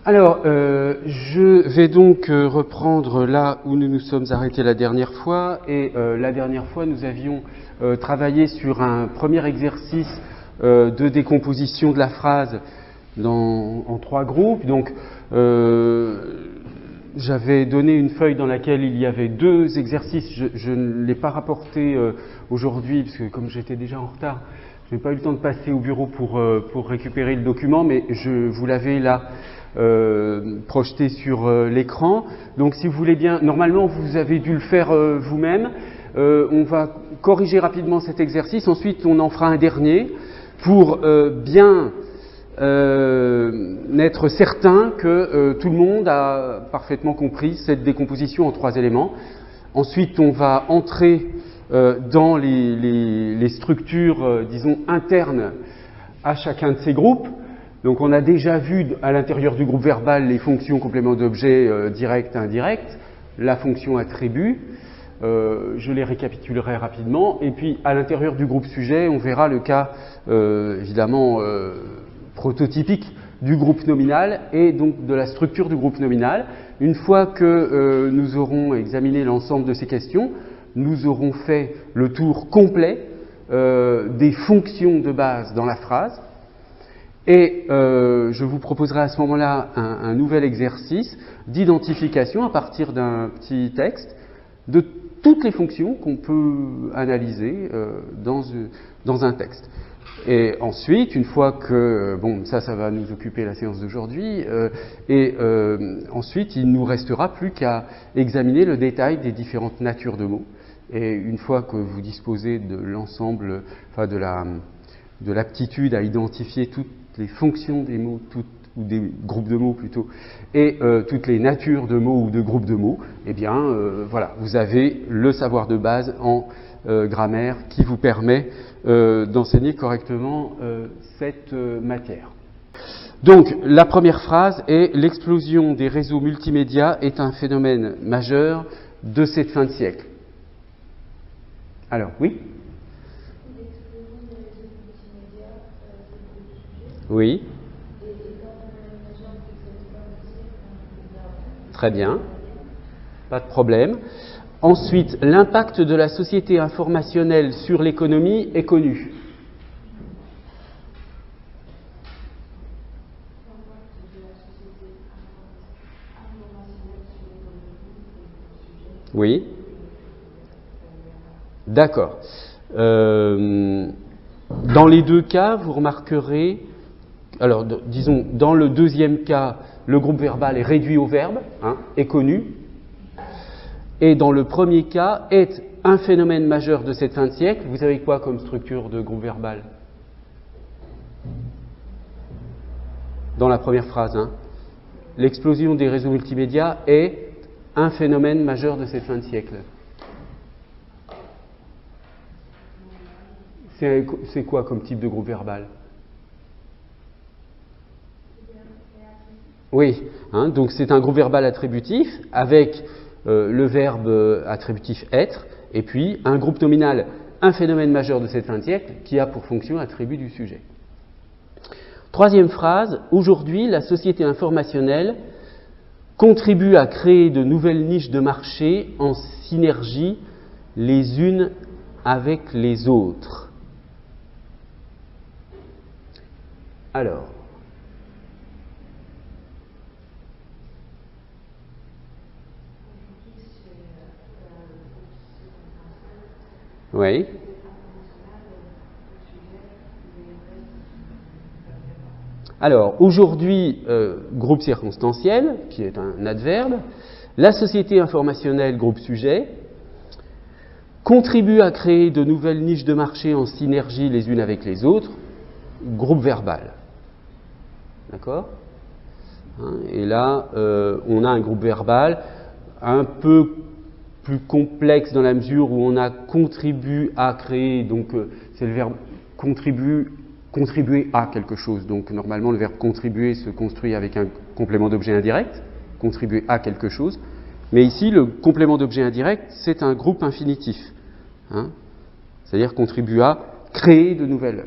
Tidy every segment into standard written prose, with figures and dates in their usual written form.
Alors, je vais donc reprendre là où nous nous sommes arrêtés la dernière fois. Et la dernière fois, nous avions travaillé sur un premier exercice de décomposition de la phrase en 3 groupes. Donc, j'avais donné une feuille dans laquelle il y avait 2 exercices. Je ne l'ai pas rapporté aujourd'hui, parce que comme j'étais déjà en retard, je n'ai pas eu le temps de passer au bureau pour récupérer le document, mais je vous l'avais là projeté sur l'écran. Donc si vous voulez bien, normalement vous avez dû le faire vous-même. On va corriger rapidement cet exercice, ensuite on en fera un dernier pour bien être certain que tout le monde a parfaitement compris cette décomposition en 3 éléments. Ensuite on va entrer dans les structures, disons, internes à chacun de ces groupes. Donc on a déjà vu à l'intérieur du groupe verbal les fonctions complément d'objet direct, indirect, la fonction attribut, je les récapitulerai rapidement, et puis à l'intérieur du groupe sujet, on verra le cas évidemment prototypique du groupe nominal et donc de la structure du groupe nominal. Une fois que nous aurons examiné l'ensemble de ces questions, nous aurons fait le tour complet des fonctions de base dans la phrase. Et je vous proposerai à ce moment-là un nouvel exercice d'identification à partir d'un petit texte de toutes les fonctions qu'on peut analyser dans un texte. Et ensuite, une fois que, bon, ça va nous occuper la séance d'aujourd'hui, ensuite il ne nous restera plus qu'à examiner le détail des différentes natures de mots. Et une fois que vous disposez de l'ensemble, enfin de l'aptitude à identifier toutes les fonctions des mots, ou des groupes de mots plutôt, et toutes les natures de mots ou de groupes de mots, eh bien voilà, vous avez le savoir de base en grammaire qui vous permet d'enseigner correctement cette matière. Donc la première phrase est « L'explosion des réseaux multimédia est un phénomène majeur de cette fin de siècle ». Alors, oui ? Oui. Très bien. Pas de problème. Ensuite, l'impact de la société informationnelle sur l'économie est connu. Oui. D'accord. Dans les 2 cas, vous remarquerez, alors disons, dans le deuxième cas, le groupe verbal est réduit au verbe, est connu, et dans le premier cas, est un phénomène majeur de cette fin de siècle. Vous avez quoi comme structure de groupe verbal ? Dans la première phrase, l'explosion des réseaux multimédia est un phénomène majeur de cette fin de siècle. C'est quoi comme type de groupe verbal ? Oui, donc c'est un groupe verbal attributif avec le verbe attributif être, et puis un groupe nominal, un phénomène majeur de cette fin de siècle qui a pour fonction attribut du sujet. Troisième phrase, aujourd'hui la société informationnelle contribue à créer de nouvelles niches de marché en synergie les unes avec les autres. Alors, oui. Alors, aujourd'hui, groupe circonstanciel, qui est un adverbe, la société informationnelle, groupe sujet, contribue à créer de nouvelles niches de marché en synergie les unes avec les autres, groupe verbal. D'accord ? Et là, on a un groupe verbal un peu plus complexe dans la mesure où on a contribué à créer, donc c'est le verbe contribuer à quelque chose. Donc normalement le verbe contribuer se construit avec un complément d'objet indirect, contribuer à quelque chose. Mais ici le complément d'objet indirect c'est un groupe infinitif. C'est-à-dire contribuer à créer de nouvelles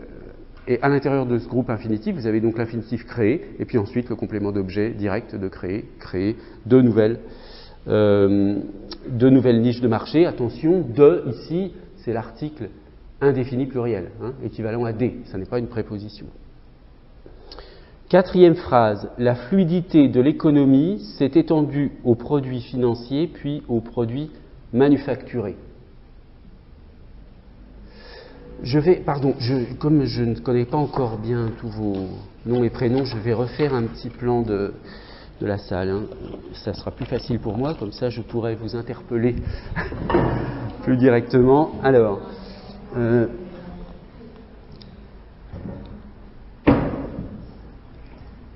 Et à l'intérieur de ce groupe infinitif, vous avez donc l'infinitif créé, et puis ensuite le complément d'objet direct de créer, créer de nouvelles niches de marché. Attention, de, ici, c'est l'article indéfini pluriel, hein, équivalent à des, ça n'est pas une préposition. Quatrième phrase, la fluidité de l'économie s'est étendue aux produits financiers puis aux produits manufacturés. Comme je ne connais pas encore bien tous vos noms et prénoms, je vais refaire un petit plan de la salle. Hein. Ça sera plus facile pour moi, comme ça je pourrai vous interpeller plus directement. Alors,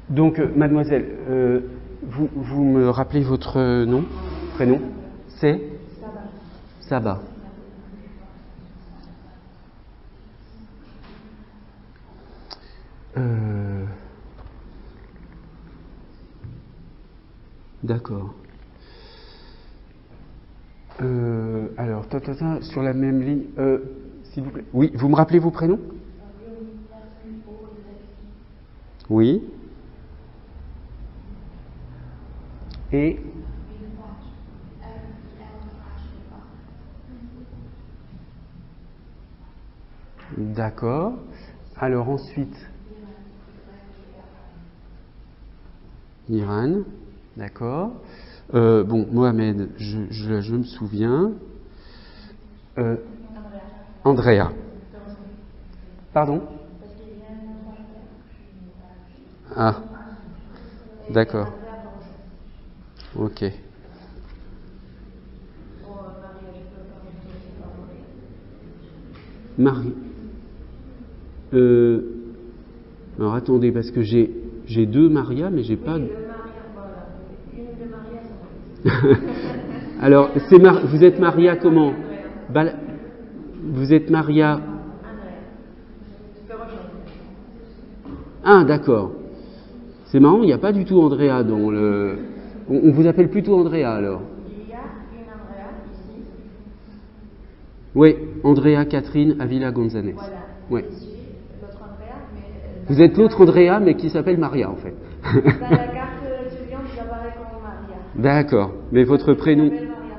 donc, mademoiselle, vous me rappelez votre nom, prénom? C'est Saba. D'accord. Alors, sur la même ligne, s'il vous plaît. Oui, vous me rappelez vos prénoms? Oui. Et d'accord. Alors ensuite, Iran, d'accord. Bon, Mohamed, je me souviens. Andrea. Pardon? Ah, d'accord. Ok. Marie. Alors attendez, parce que j'ai deux Maria, mais j'ai pas. Alors, vous êtes Maria comment? Vous êtes Maria. Ah, d'accord. C'est marrant, il n'y a pas du tout Andrea dans le. On vous appelle plutôt Andrea alors. Il y a une Andrea ici. Oui, Andrea Catherine Avila González. Voilà. Ouais. Je suis l'autre Andrea, mais. Vous êtes l'autre Andrea, mais qui s'appelle Maria en fait. Dans la carte étudiante, j'apparais comme Maria. D'accord. Mais votre prénom. Je m'appelle Maria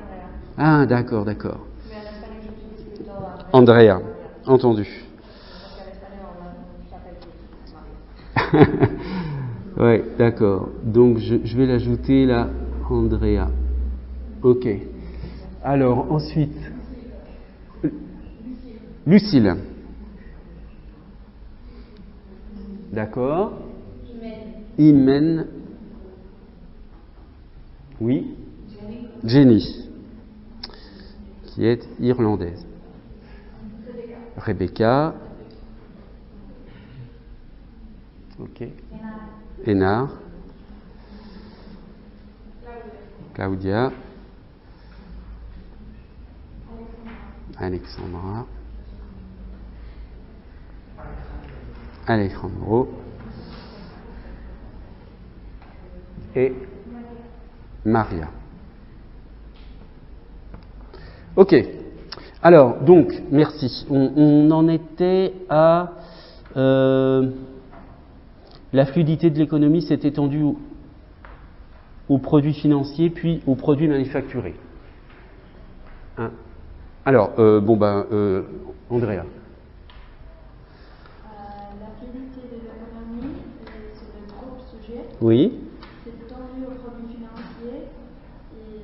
Andrea. Ah, d'accord, d'accord. Mais à l'espagnol, j'utilise plutôt Andrea. Entendu. Parce qu'à l'espagnol, on s'appelle Maria. Ouais, d'accord. Donc je vais l'ajouter là, Andrea. Ok. Alors ensuite, Lucille. D'accord. Imen. Oui. Jenny. Qui est irlandaise. Rebecca. Ok. Hénard. Claudia. Alexandra. Alejandro. Et Maria. Ok. Alors, donc, merci. On en était à... la fluidité de l'économie s'est étendue aux produits financiers, puis aux produits manufacturés. Hein? Alors, Andrea. La fluidité de l'économie, c'est le groupe sujet. Oui. C'est étendu aux produits financiers. Et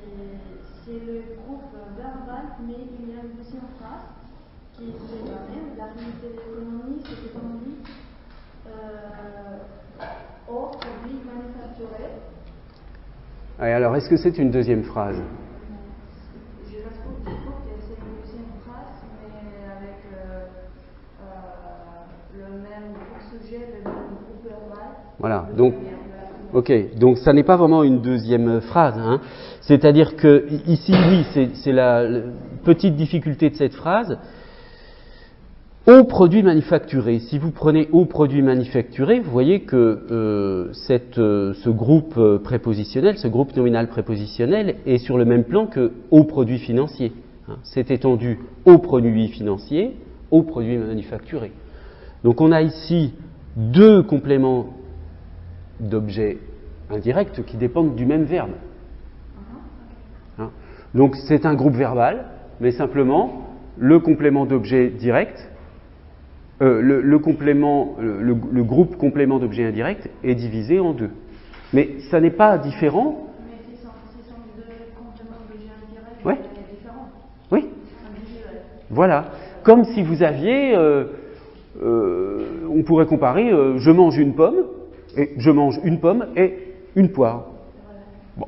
c'est le groupe verbal, mais il y a une deuxième phrase qui est la même. La fluidité de l'économie s'est étendue aux produits manufacturés. Et alors, est-ce que c'est une deuxième phrase? Je trouve que c'est une deuxième phrase, mais avec le même groupe sujet, le même groupe verbal. Voilà, donc, ok, donc ça n'est pas vraiment une deuxième phrase, hein. C'est-à-dire que ici, oui, c'est la petite difficulté de cette phrase. Aux produits manufacturés. Si vous prenez aux produits manufacturés, vous voyez que ce groupe prépositionnel, ce groupe nominal prépositionnel est sur le même plan que aux produits financiers. Hein. C'est étendu aux produits financiers, aux produits manufacturés. Donc on a ici deux compléments d'objets indirects qui dépendent du même verbe. Hein? Donc c'est un groupe verbal, mais simplement le complément d'objet direct, le groupe complément d'objet indirect est divisé en deux. Mais ça n'est pas différent. Mais ce sont deux compléments d'objet indirect Ouais. différents. Oui. Individuels. Voilà. Comme si vous aviez, on pourrait comparer, je mange une pomme et une poire. Bon,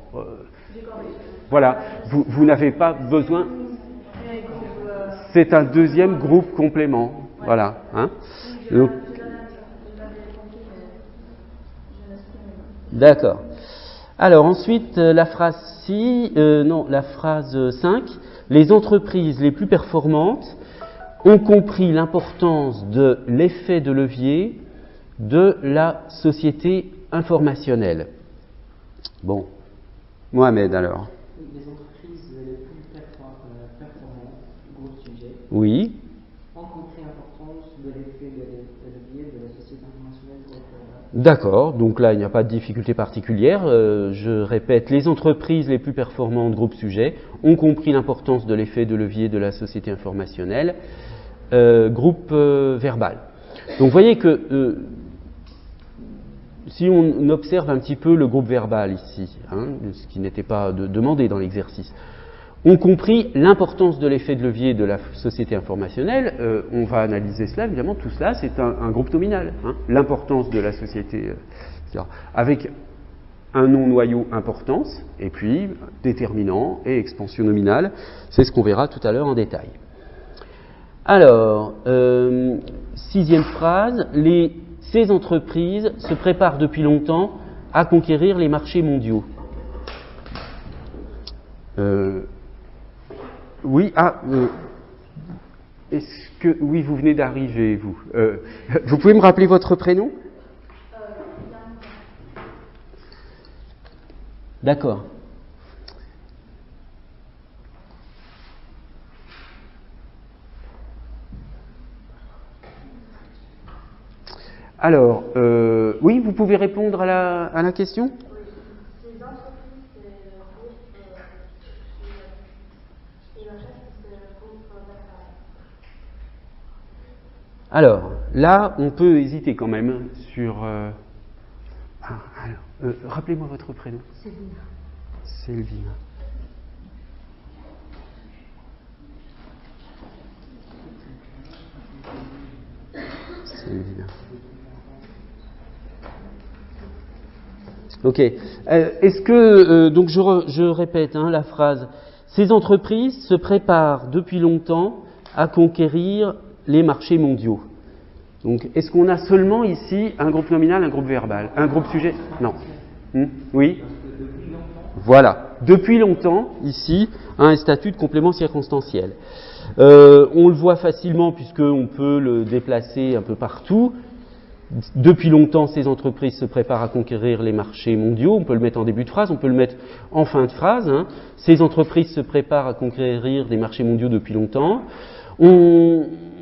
voilà. Vous n'avez pas besoin. C'est un deuxième groupe complément. Voilà. Hein. Donc, d'accord. Alors ensuite, la phrase 5. Les entreprises les plus performantes ont compris l'importance de l'effet de levier de la société informationnelle. Bon, Mohamed alors. Les entreprises les plus performantes, groupe sujet, Oui. ont compris l'importance de l'effet de levier de la société informationnelle. D'accord, donc là il n'y a pas de difficulté particulière. Je répète, les entreprises les plus performantes, groupe sujet, ont compris l'importance de l'effet de levier de la société informationnelle, groupe verbal. Donc vous voyez que si on observe un petit peu le groupe verbal ici, ce qui n'était pas demandé dans l'exercice, ont compris l'importance de l'effet de levier de la société informationnelle. On va analyser cela, évidemment, tout cela c'est un groupe nominal. L'importance de la société, avec un nom noyau importance, et puis déterminant et expansion nominale, c'est ce qu'on verra tout à l'heure en détail. Alors, sixième phrase, ces entreprises se préparent depuis longtemps à conquérir les marchés mondiaux. Oui, est-ce que... Oui, vous venez d'arriver, vous. Vous pouvez me rappeler votre prénom ? D'accord. Alors, oui, vous pouvez répondre à la question ? Alors, là, on peut hésiter quand même sur... rappelez-moi votre prénom. Sylvina. Sylvina. Ok. Est-ce que... donc je répète la phrase. Ces entreprises se préparent depuis longtemps à conquérir les marchés mondiaux. Donc, est-ce qu'on a seulement ici un groupe nominal, un groupe verbal, un groupe sujet ? Non. Oui ? Voilà. Depuis longtemps, ici, un statut de complément circonstanciel. On le voit facilement puisqu'on peut le déplacer un peu partout. Depuis longtemps, ces entreprises se préparent à conquérir les marchés mondiaux. On peut le mettre en début de phrase, on peut le mettre en fin de phrase. Ces entreprises se préparent à conquérir des marchés mondiaux depuis longtemps.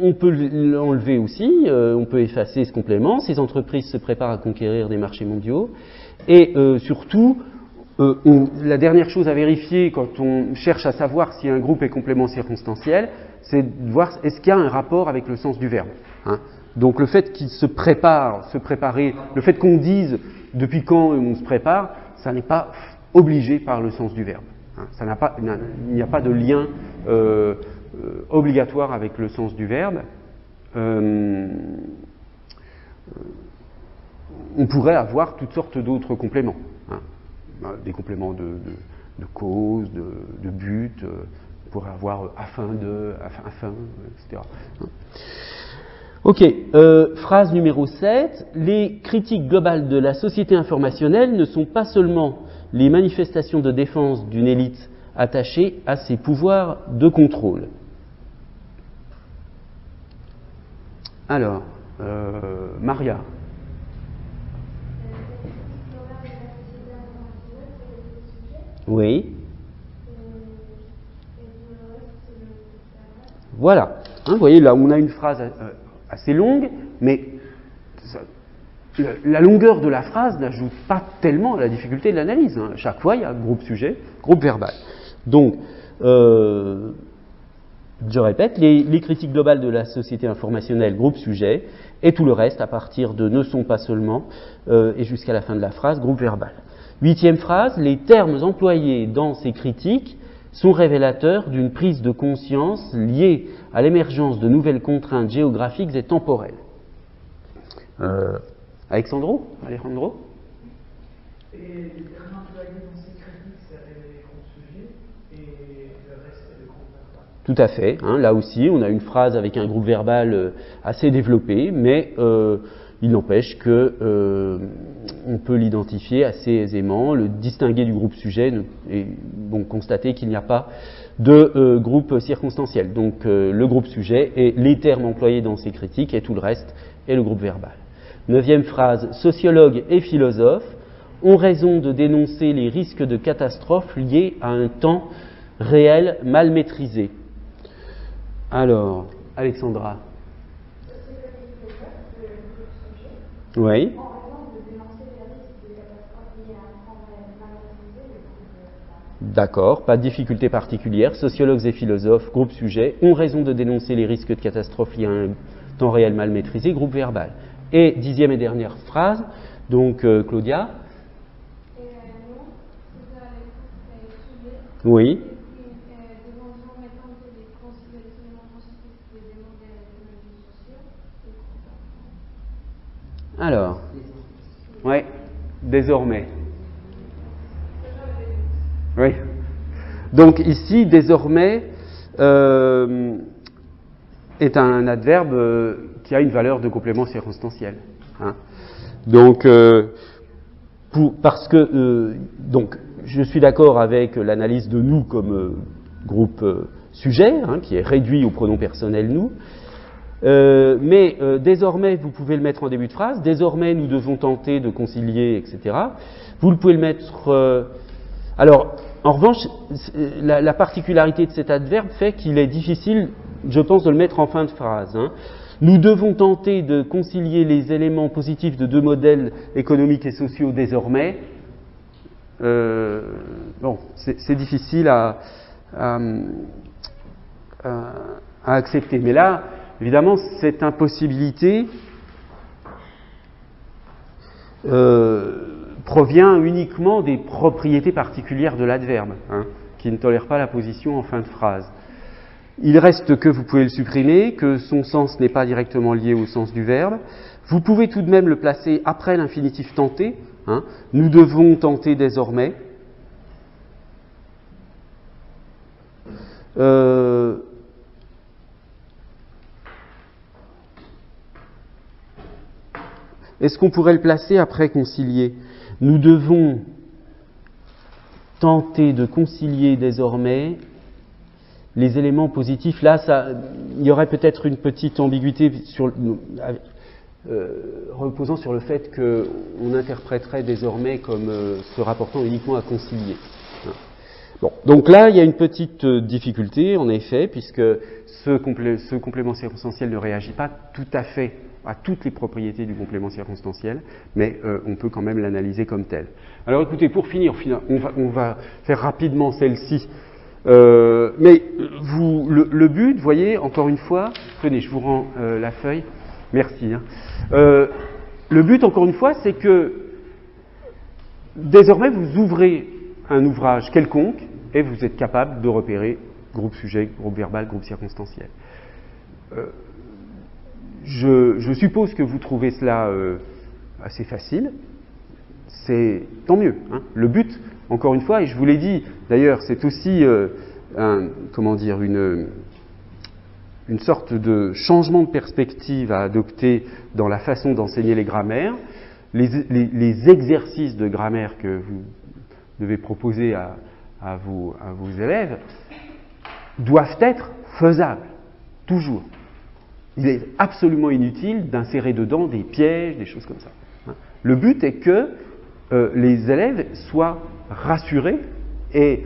On peut l'enlever aussi, on peut effacer ce complément. Ces entreprises se préparent à conquérir des marchés mondiaux. Et surtout, la dernière chose à vérifier quand on cherche à savoir si un groupe est complément circonstanciel, c'est de voir est-ce qu'il y a un rapport avec le sens du verbe. Donc le fait qu'il se préparer, le fait qu'on dise depuis quand on se prépare, ça n'est pas obligé par le sens du verbe. Il n'y a pas de lien obligatoire avec le sens du verbe. On pourrait avoir toutes sortes d'autres compléments. Des compléments de cause, de but, on pourrait avoir afin de, etc. Ok, phrase numéro 7. Les critiques globales de la société informationnelle ne sont pas seulement les manifestations de défense d'une élite attachée à ses pouvoirs de contrôle. Alors, Maria. Oui. Voilà. Vous voyez, là, on a une phrase assez longue mais la longueur de la phrase n'ajoute pas tellement à la difficulté de l'analyse. Hein. Chaque fois, il y a groupe sujet, groupe verbal. Donc, je répète, les critiques globales de la société informationnelle, groupe sujet, et tout le reste à partir de ne sont pas seulement, et jusqu'à la fin de la phrase, groupe verbal. 8e phrase, les termes employés dans ces critiques sont révélateurs d'une prise de conscience liée à l'émergence de nouvelles contraintes géographiques et temporelles. Alejandro? Et les termes employés dans ces critiques, c'est les groupes sujets et le reste, c'est le groupe verbal. Tout à fait. Hein, là aussi, on a une phrase avec un groupe verbal assez développé, mais il n'empêche que on peut l'identifier assez aisément, le distinguer du groupe sujet et donc constater qu'il n'y a pas de groupe circonstanciel. Donc le groupe sujet et les termes employés dans ces critiques et tout le reste est le groupe verbal. 9e phrase, sociologues et philosophes ont raison de dénoncer les risques de catastrophes liés à un temps réel mal maîtrisé. Alors, Alexandra. Oui. D'accord, pas de difficulté particulière. Sociologues et philosophes, groupe sujet, ont raison de dénoncer les risques de catastrophes liés à un temps réel mal maîtrisé, groupe verbal. Et 10e et dernière phrase, donc Claudia. Oui. Alors, ouais, désormais. Oui. Donc ici, désormais est un adverbe qui a une valeur de complément circonstanciel. Hein. Donc, parce que donc, je suis d'accord avec l'analyse de nous comme groupe sujet, hein, qui est réduit au pronom personnel nous. Mais désormais, vous pouvez le mettre en début de phrase. Désormais, nous devons tenter de concilier, etc. Vous pouvez le mettre. Alors, en revanche, la particularité de cet adverbe fait qu'il est difficile, je pense, de le mettre en fin de phrase. Hein. Nous devons tenter de concilier les éléments positifs de deux modèles économiques et sociaux désormais. Bon, c'est difficile à accepter. Mais là, évidemment, cette impossibilité provient uniquement des propriétés particulières de l'adverbe, hein, qui ne tolèrent pas la position en fin de phrase. Il reste que vous pouvez le supprimer, que son sens n'est pas directement lié au sens du verbe. Vous pouvez tout de même le placer après l'infinitif tenter. Hein. Nous devons tenter désormais. Est-ce qu'on pourrait le placer après concilier? Nous devons tenter de concilier désormais les éléments positifs. Là, il y aurait peut-être une petite ambiguïté reposant sur le fait qu'on interpréterait désormais comme se rapportant uniquement à concilier. Bon, donc là, il y a une petite difficulté, en effet, puisque ce complément circonstanciel ne réagit pas tout à fait à toutes les propriétés du complément circonstanciel, mais on peut quand même l'analyser comme tel. Alors écoutez, pour finir, on va faire rapidement celle-ci. Mais le but, vous voyez, encore une fois, tenez, je vous rends la feuille, merci. Hein. Le but, encore une fois, c'est que désormais vous ouvrez un ouvrage quelconque et vous êtes capable de repérer groupe sujet, groupe verbal, groupe circonstanciel. Je suppose que vous trouvez cela assez facile. C'est tant mieux. Hein. Le but, encore une fois, et je vous l'ai dit, d'ailleurs, c'est aussi une sorte de changement de perspective à adopter dans la façon d'enseigner les grammaires. Les exercices de grammaire que vous devez proposer à vos élèves doivent être faisables, toujours. Il est absolument inutile d'insérer dedans des pièges, des choses comme ça. Hein. Le but est que les élèves soient rassurés et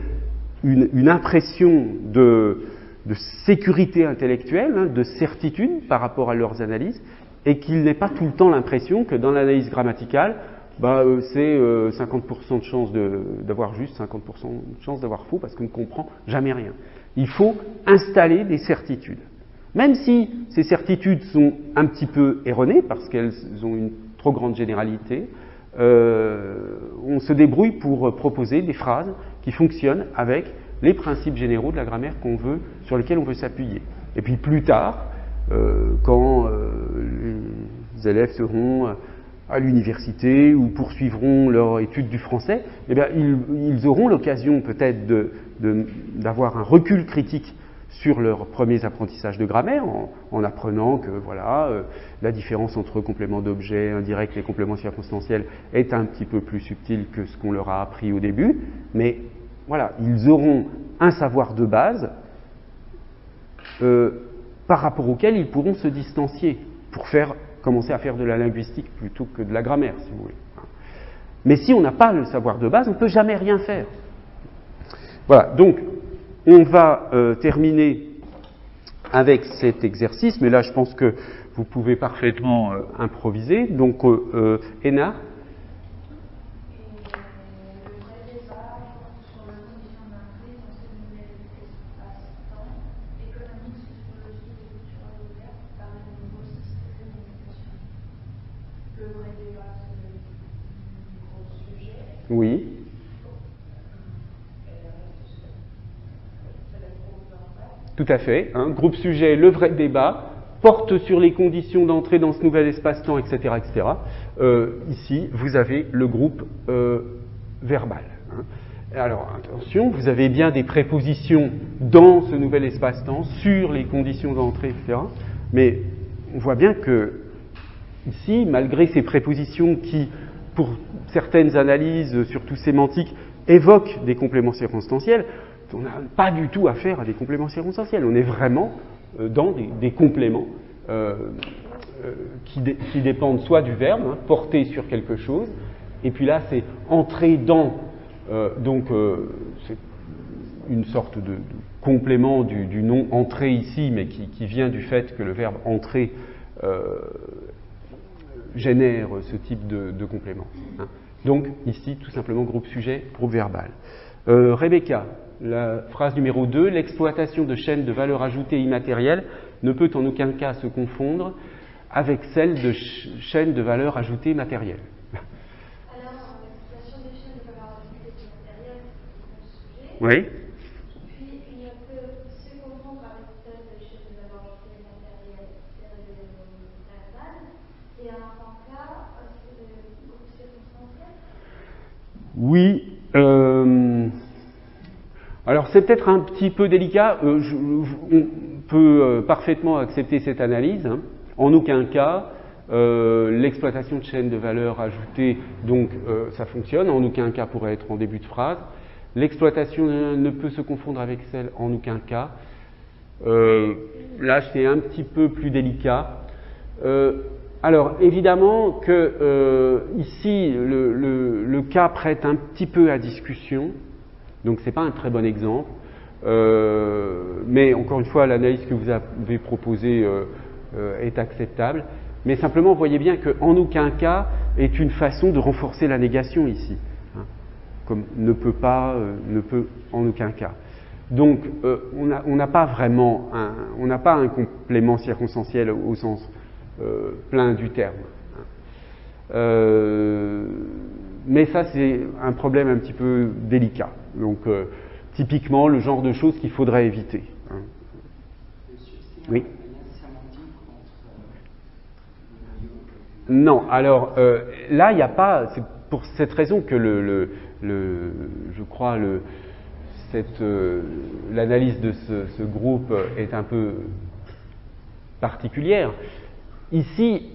une impression de sécurité intellectuelle, hein, de certitude par rapport à leurs analyses, et qu'il n'ait pas tout le temps l'impression que dans l'analyse grammaticale, c'est 50% de chance d'avoir juste, 50% de chance d'avoir faux, parce qu'on ne comprend jamais rien. Il faut installer des certitudes. Même si ces certitudes sont un petit peu erronées, parce qu'elles ont une trop grande généralité, on se débrouille pour proposer des phrases qui fonctionnent avec les principes généraux de la grammaire sur lesquels on veut s'appuyer. Et puis plus tard, quand les élèves seront à l'université ou poursuivront leur étude du français, eh bien, ils auront l'occasion peut-être d'avoir un recul critique sur leurs premiers apprentissages de grammaire, en apprenant que voilà, la différence entre complément d'objet indirect et complément circonstanciel est un petit peu plus subtile que ce qu'on leur a appris au début, mais voilà, ils auront un savoir de base par rapport auquel ils pourront se distancier pour commencer à faire de la linguistique plutôt que de la grammaire, si vous voulez. Mais si on n'a pas le savoir de base, on ne peut jamais rien faire. Voilà, donc on va terminer avec cet exercice, mais là je pense que vous pouvez parfaitement improviser. Donc, Héna. Oui. Tout à fait. Groupe sujet, le vrai débat, porte sur les conditions d'entrée dans ce nouvel espace-temps, etc. etc. Ici, vous avez le groupe verbal. Alors, attention, vous avez bien des prépositions dans ce nouvel espace-temps, sur les conditions d'entrée, etc. Mais on voit bien que, ici, malgré ces prépositions qui, pour certaines analyses, surtout sémantiques, évoquent des compléments circonstanciels, on n'a pas du tout affaire à des compléments circonstanciels. On est vraiment dans des compléments qui dépendent soit du verbe, porter sur quelque chose, et puis là, c'est entrer dans, c'est une sorte de complément du nom entrer ici, mais qui vient du fait que le verbe entrer génère ce type de complément. Donc, ici, tout simplement, groupe sujet, groupe verbal. Rebecca, la phrase numéro 2, l'exploitation de chaînes de valeur ajoutée immatérielle ne peut en aucun cas se confondre avec celle de chaînes de valeur ajoutée matérielle. Alors, l'exploitation des chaînes de valeur ajoutée immatérielle, c'est le sujet. Oui. Puis, il ne peut se confondre avec celle de chaînes de valeur ajoutée matérielle, c'est le verbal. Et en tant cas, c'est le groupe circonstanciel. Oui. Alors c'est peut-être un petit peu délicat, on peut parfaitement accepter cette analyse. En aucun cas, l'exploitation de chaînes de valeur ajoutée, donc ça fonctionne, en aucun cas pourrait être en début de phrase. L'exploitation ne peut se confondre avec celle, en aucun cas. Là c'est un petit peu plus délicat. Alors évidemment que ici le cas prête un petit peu à discussion. Donc ce n'est pas un très bon exemple, mais encore une fois, l'analyse que vous avez proposée est acceptable. Mais simplement, voyez bien qu'en aucun cas est une façon de renforcer la négation ici. Comme ne peut en aucun cas. Donc on n'a pas vraiment un complément circonstanciel au sens plein du terme. Mais ça, c'est un problème un petit peu délicat. Donc, typiquement, le genre de choses qu'il faudrait éviter. Oui. Non, alors là, il n'y a pas. C'est pour cette raison que je crois l'analyse de ce groupe est un peu particulière. Ici,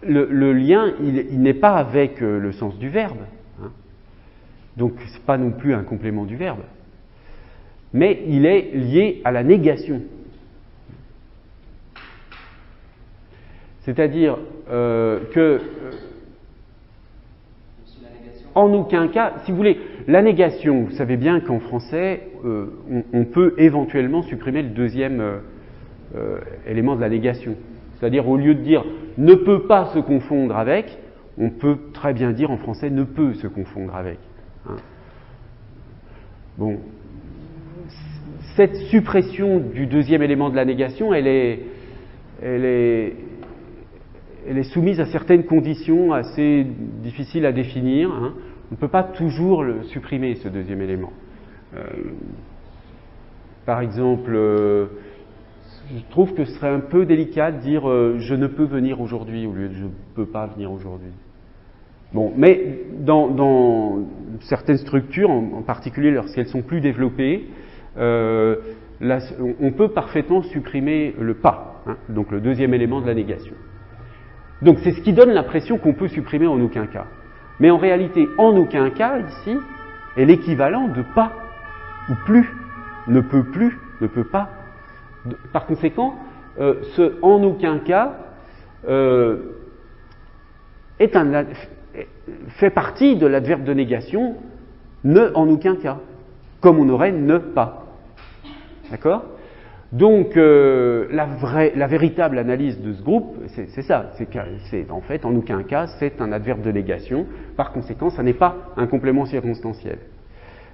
le lien, il n'est pas avec le sens du verbe. Donc, ce n'est pas non plus un complément du verbe. Mais il est lié à la négation. C'est-à-dire que, en aucun cas, si vous voulez, la négation, vous savez bien qu'en français, on peut éventuellement supprimer le deuxième élément de la négation. C'est-à-dire, au lieu de dire « ne peut pas se confondre avec », on peut très bien dire en français « ne peut se confondre avec ». Hein. Bon. Cette suppression du deuxième élément de la négation, elle est soumise à certaines conditions assez difficiles à définir. Hein. On ne peut pas toujours le supprimer, ce deuxième élément. Par exemple, je trouve que ce serait un peu délicat de dire je ne peux venir aujourd'hui au lieu de je ne peux pas venir aujourd'hui. Bon, mais dans certaines structures, en particulier lorsqu'elles sont plus développées, on peut parfaitement supprimer le pas, hein, donc le deuxième élément de la négation. Donc c'est ce qui donne l'impression qu'on peut supprimer en aucun cas. Mais en réalité, en aucun cas, ici, est l'équivalent de pas ou plus, ne peut plus, ne peut pas. Par conséquent, ce en aucun cas fait partie de l'adverbe de négation ne en aucun cas, comme on aurait ne pas. D'accord ? Donc, la véritable analyse de ce groupe, c'est ça, c'est en fait, en aucun cas, c'est un adverbe de négation, par conséquent, ça n'est pas un complément circonstanciel.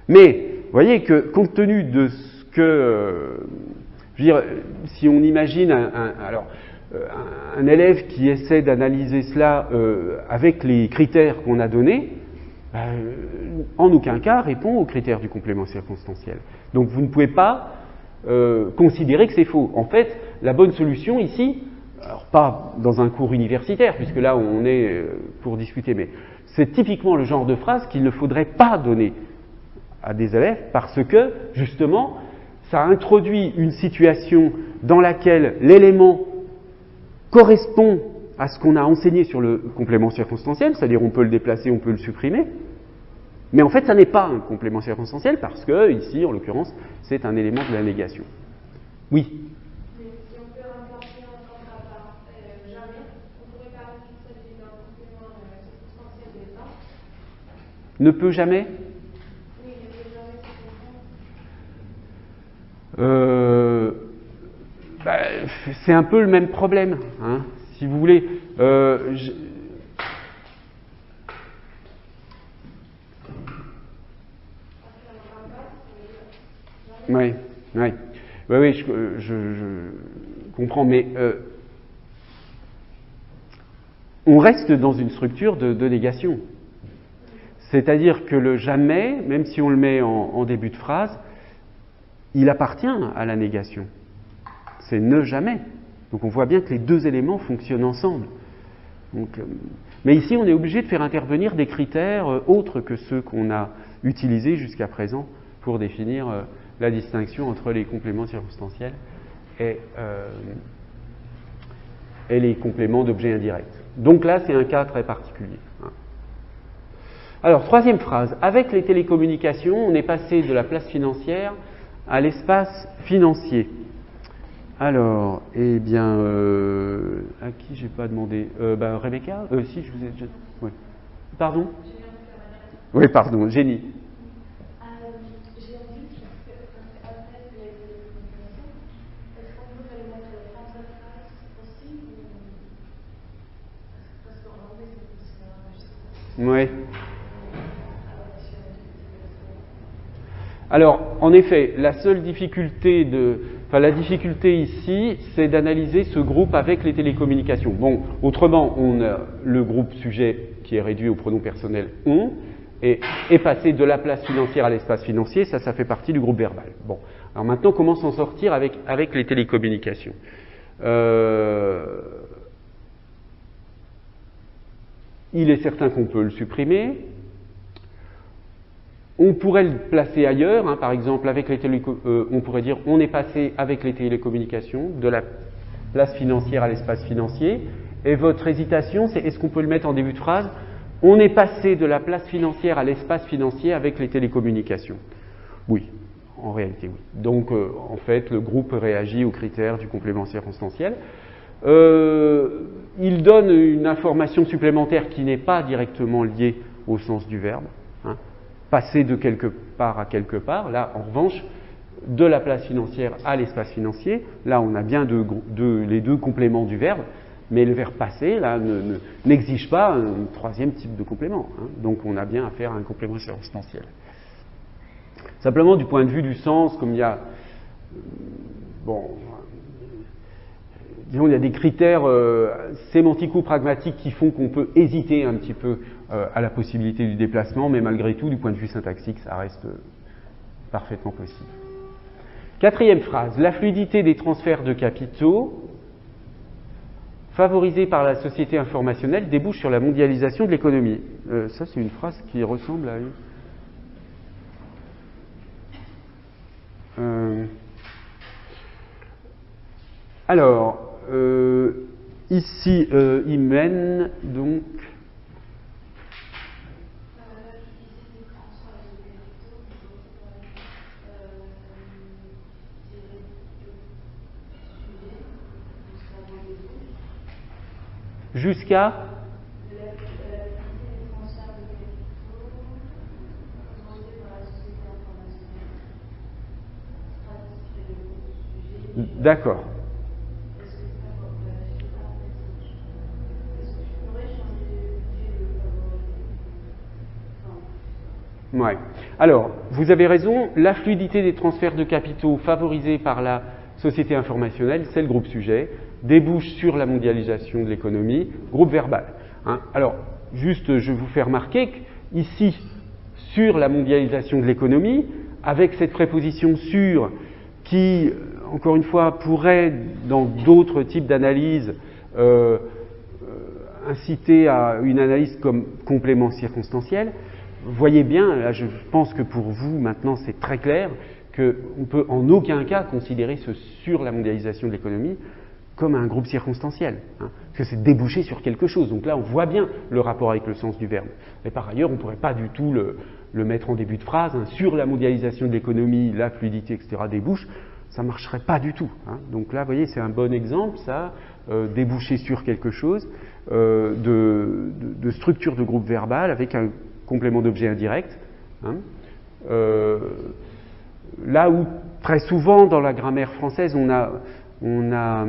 Mais, vous voyez que, compte tenu de ce que, je veux dire, si on imagine un élève qui essaie d'analyser cela avec les critères qu'on a donnés, en aucun cas répond aux critères du complément circonstanciel. Donc, vous ne pouvez pas considérer que c'est faux. En fait, la bonne solution ici, alors pas dans un cours universitaire, puisque là on est pour discuter, mais c'est typiquement le genre de phrase qu'il ne faudrait pas donner à des élèves parce que, justement, ça introduit une situation dans laquelle l'élément correspond à ce qu'on a enseigné sur le complément circonstanciel, c'est-à-dire on peut le déplacer, on peut le supprimer. Mais en fait, ça n'est pas un complément circonstanciel parce que, ici, en l'occurrence, c'est un élément de la négation. Oui. Mais si on peut remplacer un contrat par jamais, on pourrait parler d'un complément circonstanciel des temps. Ne peut jamais ? Oui, ne peut jamais se confondre. C'est un peu le même problème, hein, si vous voulez. Oui, je comprends, mais on reste dans une structure de négation. C'est-à-dire que le jamais, même si on le met en début de phrase, il appartient à la négation. C'est ne jamais. Donc on voit bien que les deux éléments fonctionnent ensemble. Donc, mais ici, on est obligé de faire intervenir des critères autres que ceux qu'on a utilisés jusqu'à présent pour définir la distinction entre les compléments circonstanciels et les compléments d'objets indirects. Donc là, c'est un cas très particulier. Alors, troisième phrase. Avec les télécommunications, on est passé de la place financière à l'espace financier. Alors, eh bien, à qui j'ai pas demandé Rebecca si, je vous ai déjà... Oui. Pardon ? Oui, pardon, Jenny. Oui. Alors, en effet, la difficulté ici, c'est d'analyser ce groupe avec les télécommunications. Bon, autrement, on a le groupe sujet qui est réduit au pronom personnel on, et est passé de la place financière à l'espace financier, ça fait partie du groupe verbal. Bon, alors maintenant, comment s'en sortir avec les télécommunications ? Il est certain qu'on peut le supprimer. On pourrait le placer ailleurs, hein, par exemple, avec les on pourrait dire on est passé avec les télécommunications de la place financière à l'espace financier. Et votre hésitation, c'est est-ce qu'on peut le mettre en début de phrase ? On est passé de la place financière à l'espace financier avec les télécommunications. Oui, en réalité, oui. Donc, en fait, le groupe réagit aux critères du complément circonstanciel. Il donne une information supplémentaire qui n'est pas directement liée au sens du verbe. Hein. Passer de quelque part à quelque part. Là, en revanche, de la place financière à l'espace financier. Là, on a bien les deux compléments du verbe, mais le verbe passer, là, n'exige pas un troisième type de complément. Hein. Donc, on a bien affaire à un complément circonstanciel. Simplement, du point de vue du sens, comme il y a... disons, il y a des critères sémantico-pragmatiques qui font qu'on peut hésiter un petit peu à la possibilité du déplacement, mais malgré tout, du point de vue syntaxique, ça reste parfaitement possible. Quatrième phrase, la fluidité des transferts de capitaux favorisée par la société informationnelle débouche sur la mondialisation de l'économie. Ça, c'est une phrase qui ressemble à une... Alors, ici, il mène donc... Jusqu'à D'accord. Ouais. Alors, vous avez raison, la fluidité des transferts de capitaux favorisée par la société informationnelle, c'est le groupe sujet, débouche sur la mondialisation de l'économie, groupe verbal. Hein. Alors, juste, je vous fais remarquer qu'ici, sur la mondialisation de l'économie, avec cette préposition sur qui, encore une fois, pourrait, dans d'autres types d'analyses, inciter à une analyse comme complément circonstanciel, vous voyez bien, là je pense que pour vous maintenant c'est très clair, qu'on ne peut en aucun cas considérer ce sur la mondialisation de l'économie comme un groupe circonstanciel, hein, parce que c'est débouché sur quelque chose. Donc là on voit bien le rapport avec le sens du verbe. Et par ailleurs on ne pourrait pas du tout le mettre en début de phrase, hein, sur la mondialisation de l'économie, la fluidité, etc. débouche, ça ne marcherait pas du tout. Hein. Donc là vous voyez c'est un bon exemple, ça, déboucher sur quelque chose, de structure de groupe verbal avec un complément d'objet indirect. Hein. Là où très souvent dans la grammaire française on a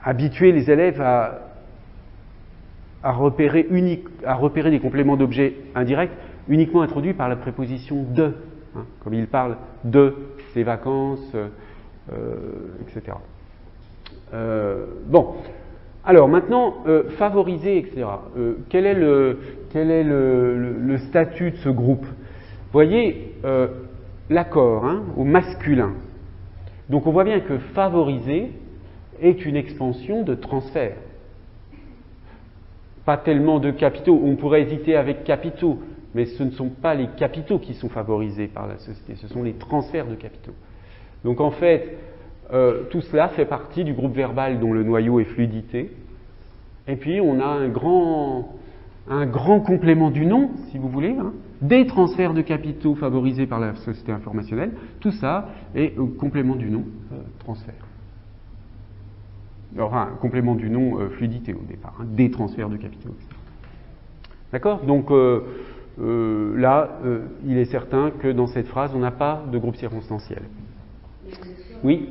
habitué les élèves à repérer des compléments d'objet indirects uniquement introduits par la préposition de, hein, comme il parle de ses vacances, etc. Bon. Alors maintenant, favoriser, etc. Quel est le statut de ce groupe? Vous voyez l'accord, hein, au masculin. Donc on voit bien que favoriser est une expansion de transfert. Pas tellement de capitaux. On pourrait hésiter avec capitaux, mais ce ne sont pas les capitaux qui sont favorisés par la société, ce sont les transferts de capitaux. Donc en fait, tout cela fait partie du groupe verbal dont le noyau est fluidité. Et puis on a un grand complément du nom, si vous voulez, hein, des transferts de capitaux favorisés par la société informationnelle. Tout ça est complément du nom, transfert. Alors un complément du nom fluidité au départ, hein, des transferts de capitaux, etc. D'accord? Donc là, il est certain que dans cette phrase, on n'a pas de groupe circonstanciel. Oui?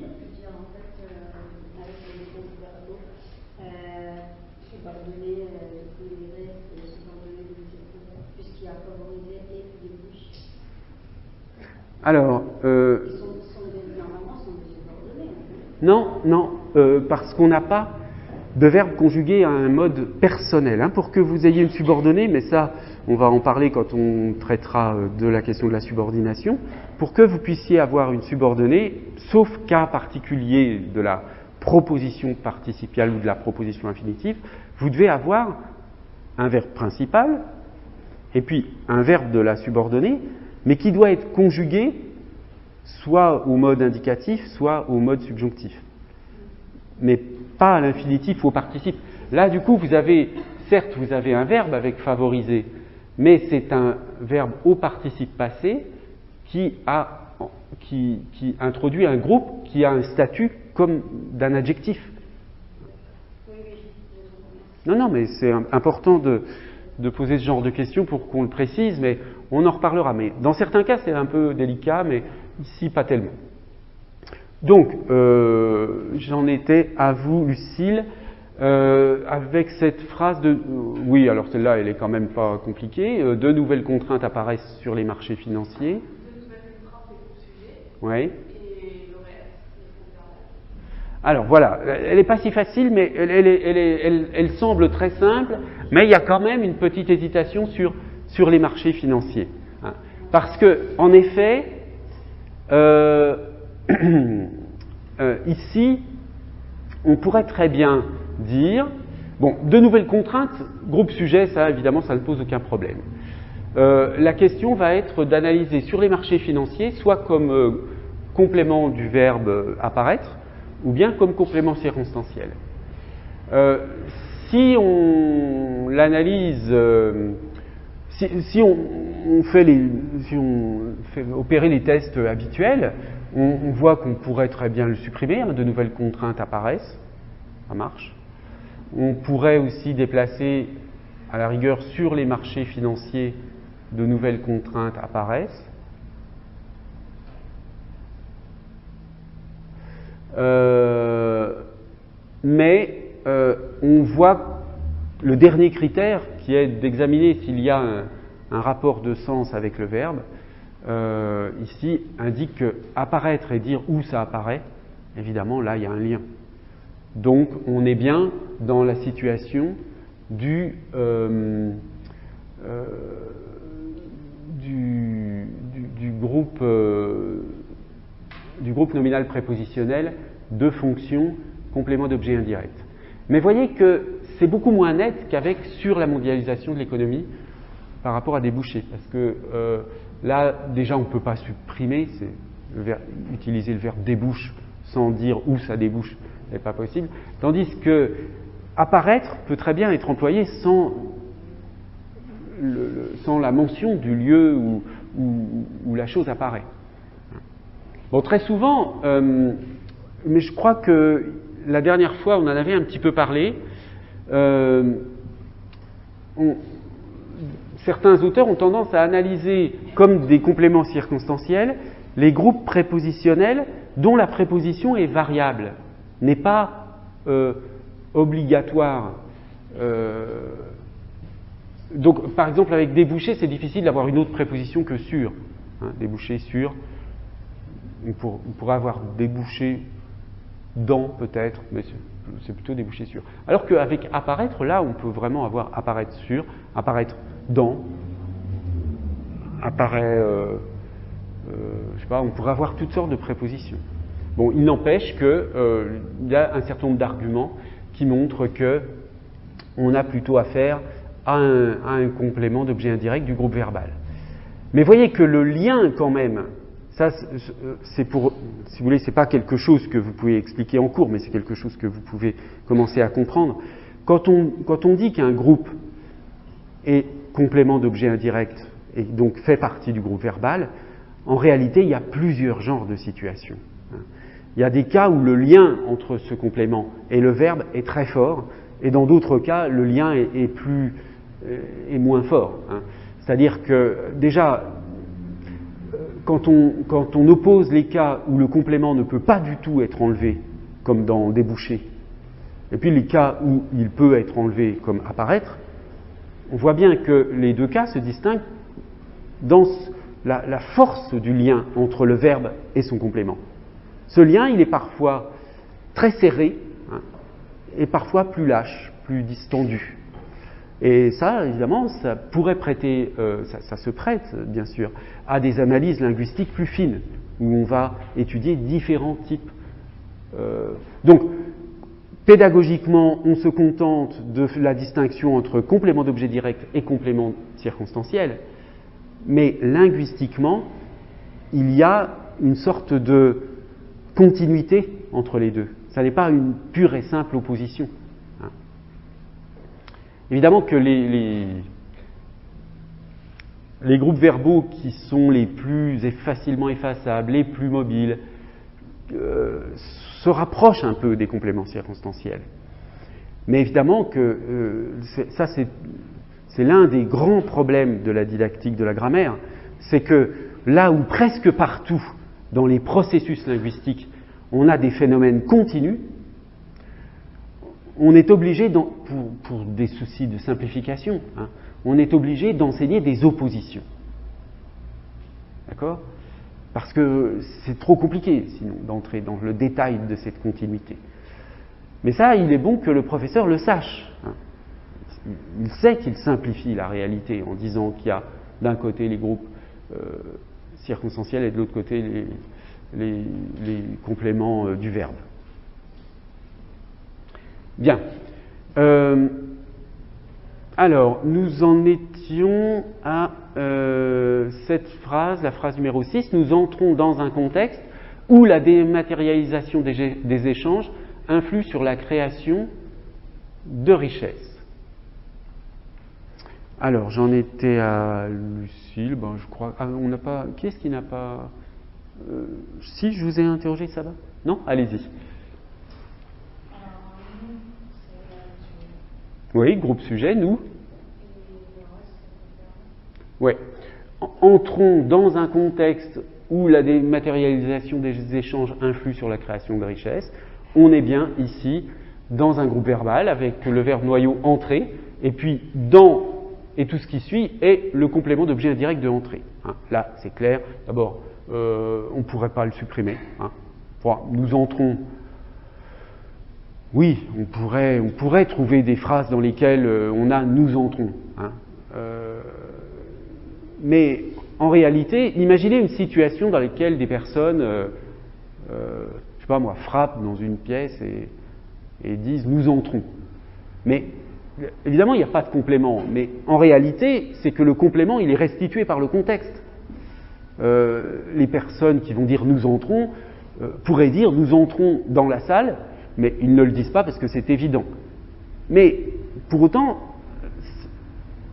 Alors, non, parce qu'on n'a pas de verbe conjugué à un mode personnel. Hein, pour que vous ayez une subordonnée, mais ça, on va en parler quand on traitera de la question de la subordination, pour que vous puissiez avoir une subordonnée, sauf cas particulier de la proposition participiale ou de la proposition infinitive, vous devez avoir un verbe principal, et puis un verbe de la subordonnée, mais qui doit être conjugué soit au mode indicatif, soit au mode subjonctif. Mais pas à l'infinitif ou au participe. Là, du coup, vous avez un verbe avec favoriser, mais c'est un verbe au participe passé qui introduit un groupe qui a un statut comme d'un adjectif. Non, mais c'est important de poser ce genre de questions pour qu'on le précise, mais on en reparlera. Mais dans certains cas, c'est un peu délicat, mais Ici, pas tellement. Donc, j'en étais à vous, Lucille, avec cette phrase de... oui, alors celle-là, elle est quand même pas compliquée. De nouvelles contraintes apparaissent sur les marchés financiers. De nouvelles contraintes et gros sujets. Oui. Et le reste, il faut Alors voilà, elle n'est pas si facile, mais elle semble très simple, mais il y a quand même une petite hésitation sur les marchés financiers. Hein. Parce que, en effet, ici, on pourrait très bien dire, bon, de nouvelles contraintes, groupe sujet, ça évidemment, ça ne pose aucun problème. La question va être d'analyser sur les marchés financiers, soit comme complément du verbe apparaître, ou bien comme complément circonstanciel. Si on l'analyse, si on fait opérer les tests habituels, on voit qu'on pourrait très bien le supprimer, hein, de nouvelles contraintes apparaissent, ça marche. On pourrait aussi déplacer, à la rigueur, sur les marchés financiers, de nouvelles contraintes apparaissent. Mais on voit le dernier critère qui est d'examiner s'il y a un rapport de sens avec le verbe, ici indique que apparaître et dire où ça apparaît, évidemment là il y a un lien. Donc on est bien dans la situation du groupe nominal prépositionnel de fonctions complément d'objet indirect. Mais voyez que c'est beaucoup moins net qu'avec sur la mondialisation de l'économie par rapport à déboucher, parce que là déjà on ne peut pas supprimer, utiliser le verbe débouche sans dire où ça débouche n'est pas possible, tandis que apparaître peut très bien être employé sans la mention du lieu où la chose apparaît. Bon, très souvent, mais je crois que la dernière fois on en avait un petit peu parlé, certains auteurs ont tendance à analyser comme des compléments circonstanciels les groupes prépositionnels dont la préposition est variable, n'est pas obligatoire. Donc, par exemple, avec débouché, c'est difficile d'avoir une autre préposition que sur. Hein, débouché, sur. On pourrait avoir débouché dans, peut-être, mais c'est plutôt débouché sur. Alors qu'avec apparaître, là, on peut vraiment avoir apparaître sur, apparaître dans, apparaît, je sais pas, on pourrait avoir toutes sortes de prépositions. Bon, il n'empêche qu'il y a un certain nombre d'arguments qui montrent que on a plutôt affaire à un complément d'objet indirect du groupe verbal. Mais voyez que le lien, quand même, ça, c'est pour, si vous voulez, c'est pas quelque chose que vous pouvez expliquer en cours, mais c'est quelque chose que vous pouvez commencer à comprendre. Quand on dit qu'un groupe est complément d'objet indirect et donc fait partie du groupe verbal, en réalité, il y a plusieurs genres de situations. Il y a des cas où le lien entre ce complément et le verbe est très fort, et dans d'autres cas, le lien est moins fort. C'est-à-dire que déjà, quand on oppose les cas où le complément ne peut pas du tout être enlevé, comme dans déboucher, et puis les cas où il peut être enlevé, comme apparaître, on voit bien que les deux cas se distinguent dans la force du lien entre le verbe et son complément. Ce lien, il est parfois très serré, et parfois plus lâche, plus distendu. Et ça, évidemment, ça pourrait prêter, ça se prête, bien sûr, à des analyses linguistiques plus fines, où on va étudier différents types. Donc, pédagogiquement, on se contente de la distinction entre complément d'objet direct et complément circonstanciel, mais linguistiquement, il y a une sorte de continuité entre les deux. Ça n'est pas une pure et simple opposition. Évidemment que les groupes verbaux qui sont les plus facilement effaçables, les plus mobiles, se rapprochent un peu des compléments circonstanciels. Mais évidemment que ça, c'est l'un des grands problèmes de la didactique de la grammaire, c'est que là où presque partout dans les processus linguistiques, on a des phénomènes continus, on est obligé, pour des soucis de simplification, hein, on est obligé d'enseigner des oppositions. D'accord ? Parce que c'est trop compliqué, sinon, d'entrer dans le détail de cette continuité. Mais ça, il est bon que le professeur le sache. Hein. Il sait qu'il simplifie la réalité en disant qu'il y a d'un côté les groupes circonstanciels et de l'autre côté les compléments du verbe. Bien. Alors, nous en étions à cette phrase, la phrase numéro 6. Nous entrons dans un contexte où la dématérialisation des échanges influe sur la création de richesses. Alors, j'en étais à Lucille, je crois. Ah, on n'a pas. Qui est-ce qui n'a pas. Si, je vous ai interrogé, ça va ? Non ? Allez-y. Oui, groupe sujet, nous. Oui. Entrons dans un contexte où la dématérialisation des échanges influe sur la création de richesses. On est bien ici dans un groupe verbal avec le verbe noyau entrer, et puis dans et tout ce qui suit est le complément d'objet indirect de entrer. Hein. Là, c'est clair. D'abord, on ne pourrait pas le supprimer. Hein. Nous entrons. Oui, on pourrait trouver des phrases dans lesquelles on a nous entrons. Hein. Mais en réalité, imaginez une situation dans laquelle des personnes, je sais pas moi, frappent dans une pièce et disent nous entrons. Mais évidemment, il n'y a pas de complément. Mais en réalité, c'est que le complément, il est restitué par le contexte. Les personnes qui vont dire nous entrons pourraient dire nous entrons dans la salle, mais ils ne le disent pas parce que c'est évident. Mais pour autant,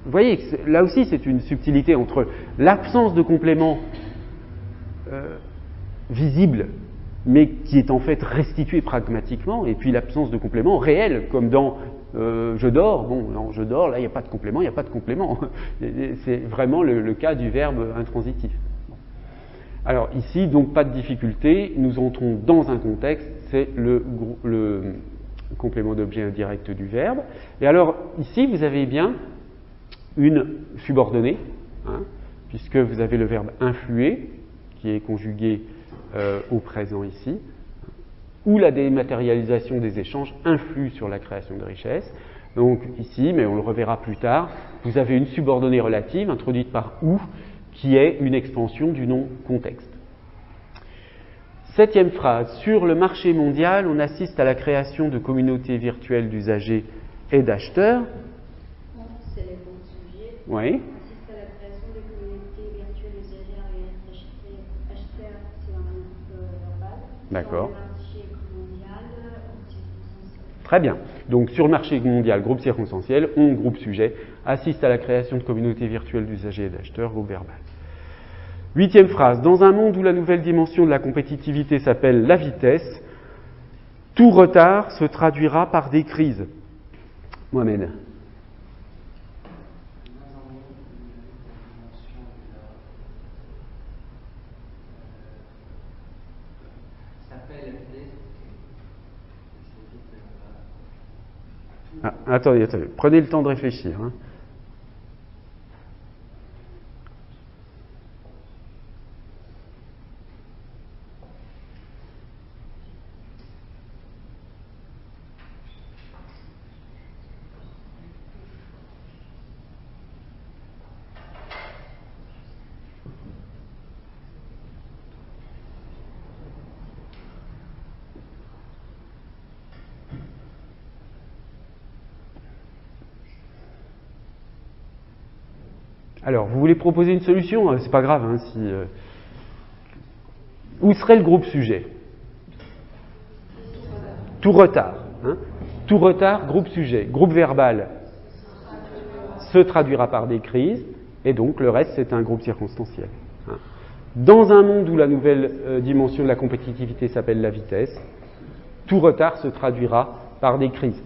vous voyez, là aussi c'est une subtilité entre l'absence de complément visible, mais qui est en fait restitué pragmatiquement, et puis l'absence de complément réel, comme dans je dors. Bon, non, je dors, là il n'y a pas de complément, il n'y a pas de complément. C'est vraiment le cas du verbe intransitif. Alors ici, donc pas de difficulté, nous entrons dans un contexte, c'est le complément d'objet indirect du verbe. Et alors ici, vous avez bien une subordonnée, hein, puisque vous avez le verbe influer, qui est conjugué au présent ici, où la dématérialisation des échanges influe sur la création de richesses. Donc ici, mais on le reverra plus tard, vous avez une subordonnée relative introduite par ou, qui est une expansion du nom contexte. Septième phrase. Sur le marché mondial, on assiste à la création de communautés virtuelles d'usagers et d'acheteurs. C'est le bon sujet. Oui. Assiste à la création de communautés virtuelles d'usagers et acheteurs, c'est un groupe verbal. D'accord. Sur le marché mondial, Très bien. Donc sur le marché mondial, groupe circonstanciel, on, groupe sujet, assiste à la création de communautés virtuelles d'usagers et d'acheteurs, groupe verbal. Huitième phrase. Dans un monde où la nouvelle dimension de la compétitivité s'appelle la vitesse, tout retard se traduira par des crises. Mohamed. Ah, attendez. Prenez le temps de réfléchir. Hein. Alors, vous voulez proposer une solution ? C'est pas grave. Hein, Où serait le groupe sujet ? Tout retard. Hein. Tout retard, groupe sujet. Groupe verbal se traduira par des crises, et donc le reste, c'est un groupe circonstanciel. Hein. Dans un monde où la nouvelle dimension de la compétitivité s'appelle la vitesse, tout retard se traduira par des crises.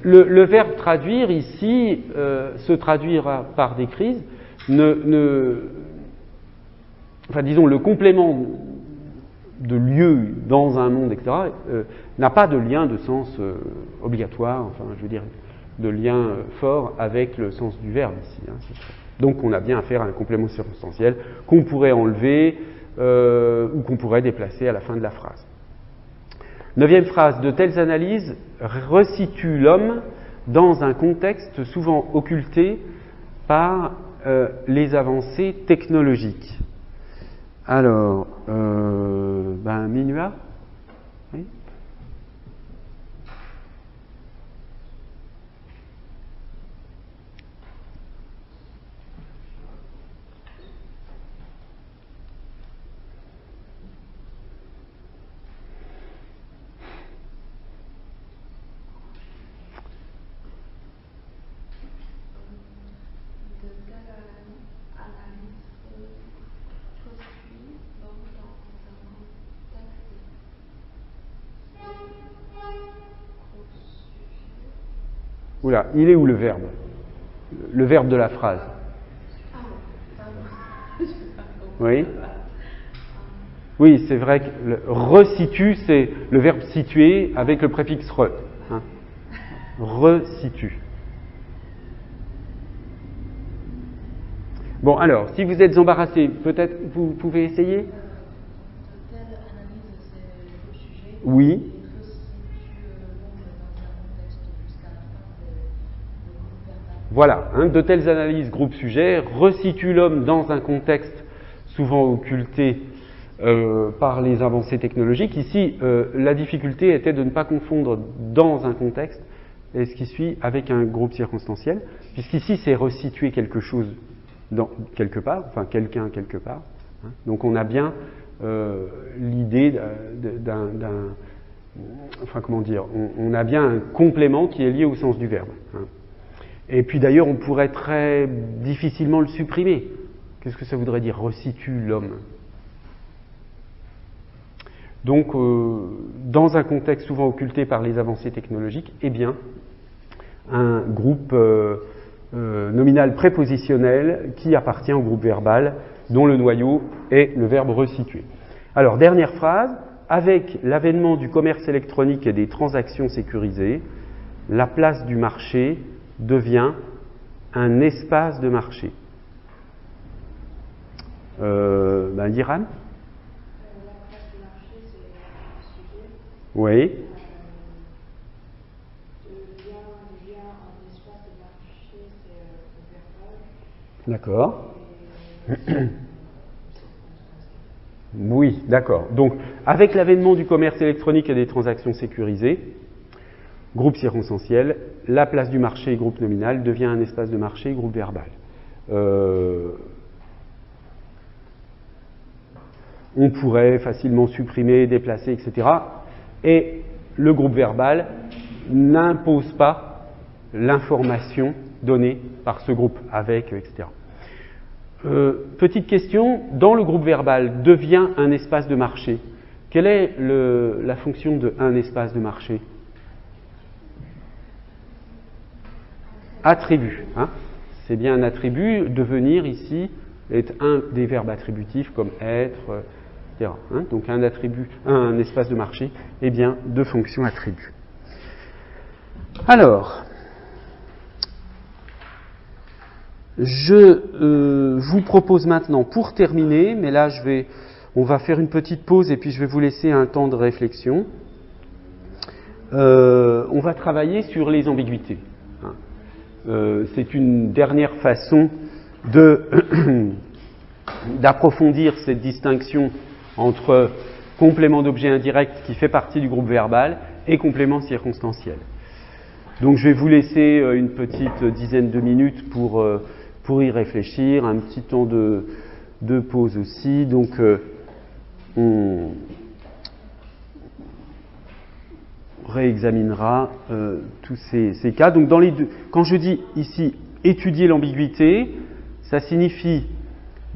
Le verbe traduire ici, se traduira par des crises, enfin disons le complément de lieu dans un monde, etc., n'a pas de lien de sens obligatoire, enfin je veux dire de lien fort avec le sens du verbe ici. Hein, donc on a bien affaire à un complément circonstanciel qu'on pourrait enlever ou qu'on pourrait déplacer à la fin de la phrase. 9e phrase, de telles analyses resituent l'homme dans un contexte souvent occulté par les avancées technologiques. Alors, Minua, oui. Oula, il est où le verbe? Le verbe de la phrase. Oui. Oui, c'est vrai que le resitue, c'est le verbe situer avec le préfixe re. Hein. Resitue. Bon, alors, si vous êtes embarrassé, peut-être vous pouvez essayer? Oui. Voilà, hein, de telles analyses groupe-sujet resituent l'homme dans un contexte souvent occulté par les avancées technologiques. Ici, la difficulté était de ne pas confondre dans un contexte et ce qui suit avec un groupe circonstanciel, puisqu'ici c'est resituer quelque chose quelque part, enfin quelqu'un quelque part. Hein. Donc on a bien l'idée enfin comment dire, on a bien un complément qui est lié au sens du verbe. Hein. Et puis d'ailleurs, on pourrait très difficilement le supprimer. Qu'est-ce que ça voudrait dire, resitue l'homme? Donc, dans un contexte souvent occulté par les avancées technologiques, eh bien, un groupe nominal prépositionnel qui appartient au groupe verbal, dont le noyau est le verbe resituer. Alors, dernière phrase, avec l'avènement du commerce électronique et des transactions sécurisées, la place du marché devient un espace de marché. Diran ? La place du marché, c'est le sujet. Oui. Devient un espace de marché, c'est le verbal. D'accord. Oui, d'accord. Donc, avec l'avènement du commerce électronique et des transactions sécurisées, groupe circonstanciel, la place du marché, groupe nominal, devient un espace de marché, groupe verbal. On pourrait facilement supprimer, déplacer, etc. Et le groupe verbal n'impose pas l'information donnée par ce groupe avec, etc. Petite question, dans le groupe verbal, devient un espace de marché. Quelle est la fonction de un espace de marché? Attribut. Hein, c'est bien un attribut. Devenir ici est un des verbes attributifs comme être, etc. Hein, donc un attribut, un espace de marché est bien de fonction attribut. Alors, je vous propose maintenant, pour terminer, mais là on va faire une petite pause et puis je vais vous laisser un temps de réflexion. On va travailler sur les ambiguïtés. Hein. C'est une dernière façon d'approfondir cette distinction entre complément d'objet indirect qui fait partie du groupe verbal et complément circonstanciel. Donc je vais vous laisser une petite dizaine de minutes pour y réfléchir, un petit temps de pause aussi. Donc on réexaminera tous ces cas. Donc quand je dis ici étudier l'ambiguïté, ça signifie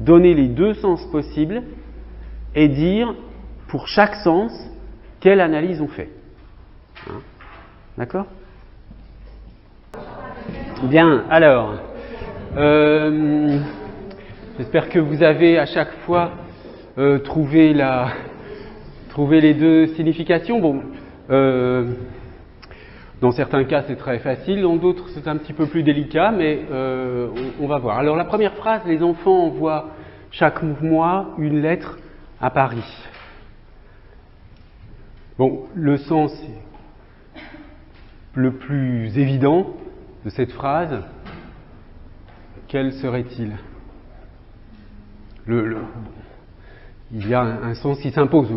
donner les deux sens possibles et dire pour chaque sens quelle analyse on fait. Hein, d'accord ? Bien, alors, j'espère que vous avez à chaque fois trouver les deux significations. Bon, dans certains cas, c'est très facile, dans d'autres, c'est un petit peu plus délicat, mais on va voir. Alors, la première phrase, les enfants envoient chaque mois une lettre à Paris. Bon, le sens le plus évident de cette phrase, quel serait-il ? Il y a un sens qui s'impose.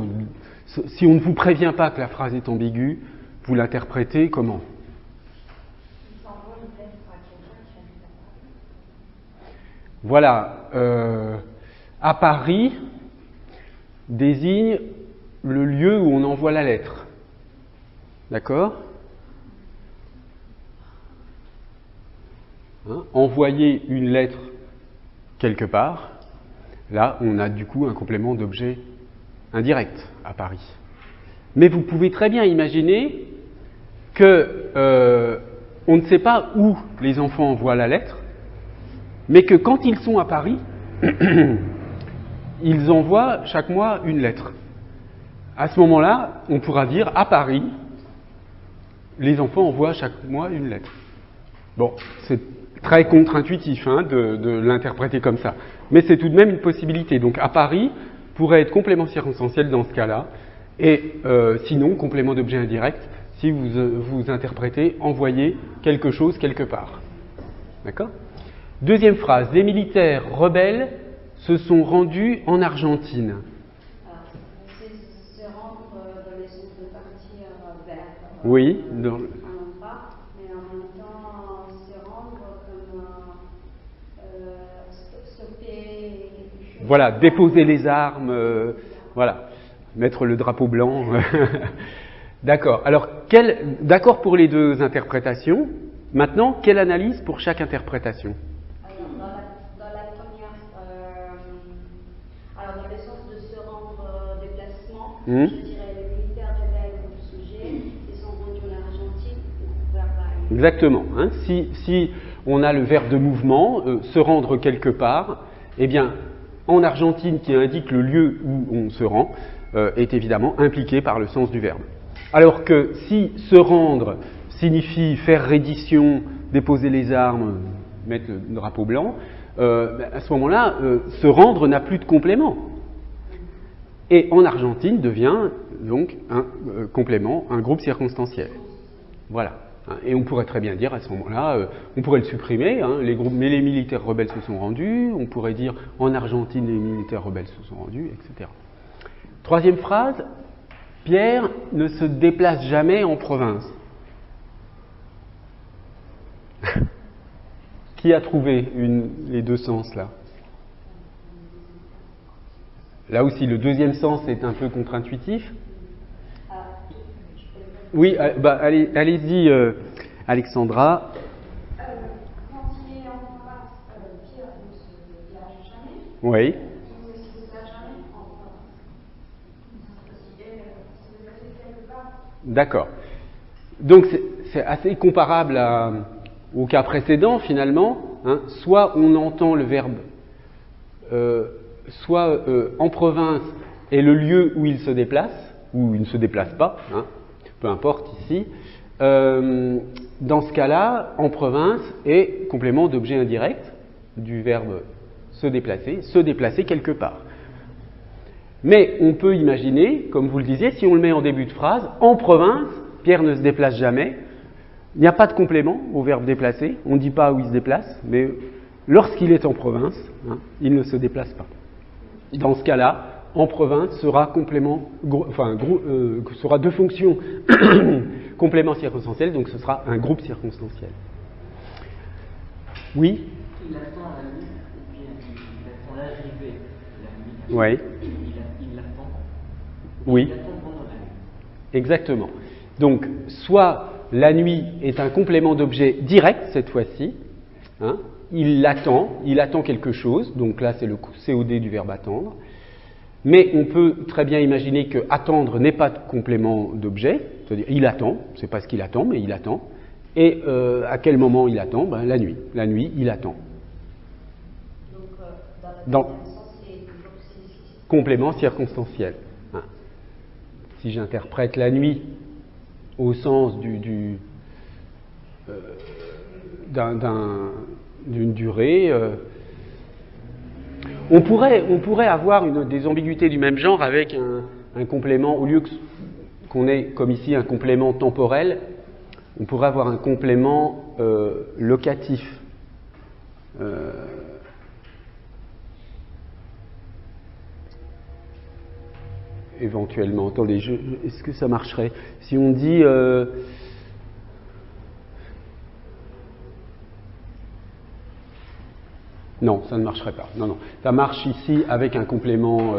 Si on ne vous prévient pas que la phrase est ambiguë, vous l'interprétez comment ? Voilà. À Paris désigne le lieu où on envoie la lettre. D'accord ? Envoyer une lettre quelque part, là, on a du coup un complément d'objet indirect à Paris. Mais vous pouvez très bien imaginer que on ne sait pas où les enfants envoient la lettre, mais que quand ils sont à Paris, ils envoient chaque mois une lettre. À ce moment-là, on pourra dire à Paris, les enfants envoient chaque mois une lettre. Bon, c'est très contre-intuitif de l'interpréter comme ça, mais c'est tout de même une possibilité. Donc à Paris pourrait être complément circonstanciel dans ce cas-là, et sinon complément d'objet indirect si vous interprétez envoyer quelque chose quelque part. D'accord ? Deuxième phrase, les militaires rebelles se sont rendus en Argentine. C'est se rendre dans les sens de partir vers. Oui. Un endroit, mais en même temps se rendre comme stopper quelque chose. Voilà, déposer les armes, voilà, mettre le drapeau blanc. D'accord. Alors, d'accord pour les deux interprétations. Maintenant, quelle analyse pour chaque interprétation ? Dans la première, alors dans le sens de se rendre déplacement, je dirais les militaires rebelles comme sujet, ils sont rendus en Argentine vers Paris. Exactement. Si on a le verbe de mouvement, se rendre quelque part, eh bien, en Argentine, qui indique le lieu où on se rend, est évidemment impliqué par le sens du verbe. Alors que si se rendre signifie faire reddition, déposer les armes, mettre le drapeau blanc, à ce moment-là, se rendre n'a plus de complément. Et en Argentine devient donc un complément, un groupe circonstanciel. Voilà. Et on pourrait très bien dire à ce moment-là, on pourrait le supprimer, mais les militaires rebelles se sont rendus, on pourrait dire en Argentine les militaires rebelles se sont rendus, etc. Troisième phrase, Pierre ne se déplace jamais en province. Qui a trouvé les deux sens là ? Là aussi, le deuxième sens est un peu contre-intuitif. Oui, allez-y, Alexandra. Quand il est en province, Pierre ne se déplace jamais. Oui. Il ne se déplace jamais en province. Il se déplace quelque part. D'accord. Donc c'est assez comparable au cas précédent finalement. Soit on entend le verbe, soit en province est le lieu où il se déplace, ou il ne se déplace pas, peu importe ici. Dans ce cas-là, en province est complément d'objet indirect du verbe se déplacer quelque part. Mais on peut imaginer, comme vous le disiez, si on le met en début de phrase, en province, Pierre ne se déplace jamais. Il n'y a pas de complément au verbe déplacer. On ne dit pas où il se déplace, mais lorsqu'il est en province, il ne se déplace pas. Dans ce cas-là, en province sera sera deux fonctions complément circonstanciel, donc ce sera un groupe circonstanciel. Oui ? Il attend la nuit, ou bien il attend l'arrivée de la nuit. Oui. Il l'attend. Oui. Il attend pendant la nuit. Exactement. Donc, soit la nuit est un complément d'objet direct cette fois-ci, il attend quelque chose, donc là c'est le COD du verbe attendre, mais on peut très bien imaginer que attendre n'est pas de complément d'objet, c'est-à-dire il attend, c'est pas ce qu'il attend, mais il attend, et à quel moment il attend ? La nuit. La nuit, il attend. Donc, dans le deuxième sens, complément circonstanciel. Hein. Si j'interprète la nuit au sens d'une durée, on pourrait avoir des ambiguïtés du même genre avec un complément, au lieu qu'on ait comme ici un complément temporel, on pourrait avoir un complément locatif. Éventuellement. Attendez, est-ce que ça marcherait? Si on dit non, ça ne marcherait pas. Non, non. Ça marche ici avec un complément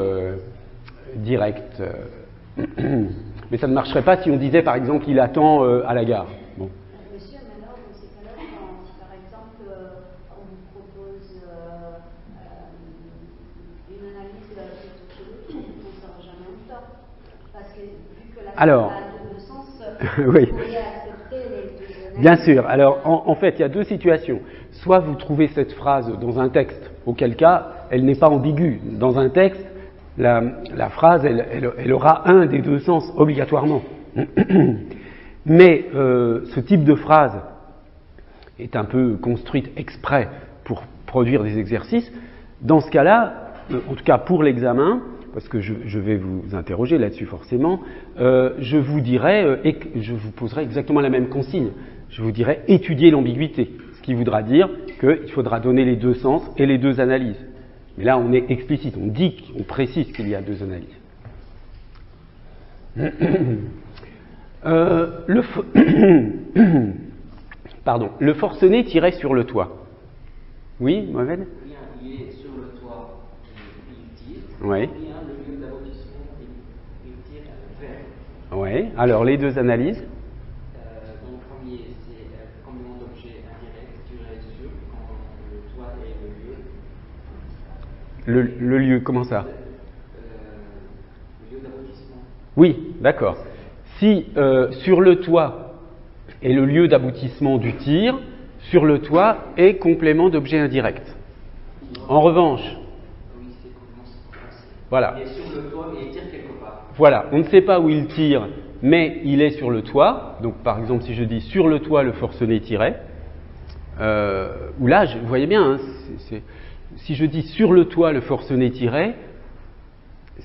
direct. Mais ça ne marcherait pas si on disait par exemple il attend à la gare. Bon. Monsieur, mais alors, dans ces cas-là, si par exemple on vous propose une analyse plutôt que l'autre, on ne sera jamais en tort. Parce que vu que la alors, a deux sens, oui. vous pourriez accepter les deux analyses. Bien sûr. Alors, en fait, il y a deux situations. Soit vous trouvez cette phrase dans un texte, auquel cas, elle n'est pas ambiguë. Dans un texte, la phrase, elle aura un des deux sens, obligatoirement. Mais ce type de phrase est un peu construite exprès pour produire des exercices. Dans ce cas-là, en tout cas pour l'examen, parce que je vais vous interroger là-dessus forcément, je vous dirai, et je vous poserai exactement la même consigne. Je vous dirai étudier l'ambiguïté, ce qui voudra dire qu'il faudra donner les deux sens et les deux analyses. Mais là, on est explicite, on précise qu'il y a deux analyses. Le forcené tirait sur le toit. Oui, Mohamed? Il est sur le toit, il tire. Oui. Bien, le lieu d'aboutissement, il tire vers. Oui. Alors, les deux analyses. Dans le premier, c'est le complément d'objet indirect tiré sur quand le toit et le lieu. Le lieu, comment ça? Le lieu d'aboutissement. Oui, d'accord. Si sur le toit est le lieu d'aboutissement du tir, sur le toit est complément d'objet indirect. En revanche, Oui, c'est complément circonstanciel. voilà. Il est sur le toit, mais il tire quelque part. Voilà, on ne sait pas où il tire, mais il est sur le toit. Donc, par exemple, si je dis sur le toit, le forcené tirait, ou là, vous voyez bien, hein, si je dis sur le toit, le forcené tirait,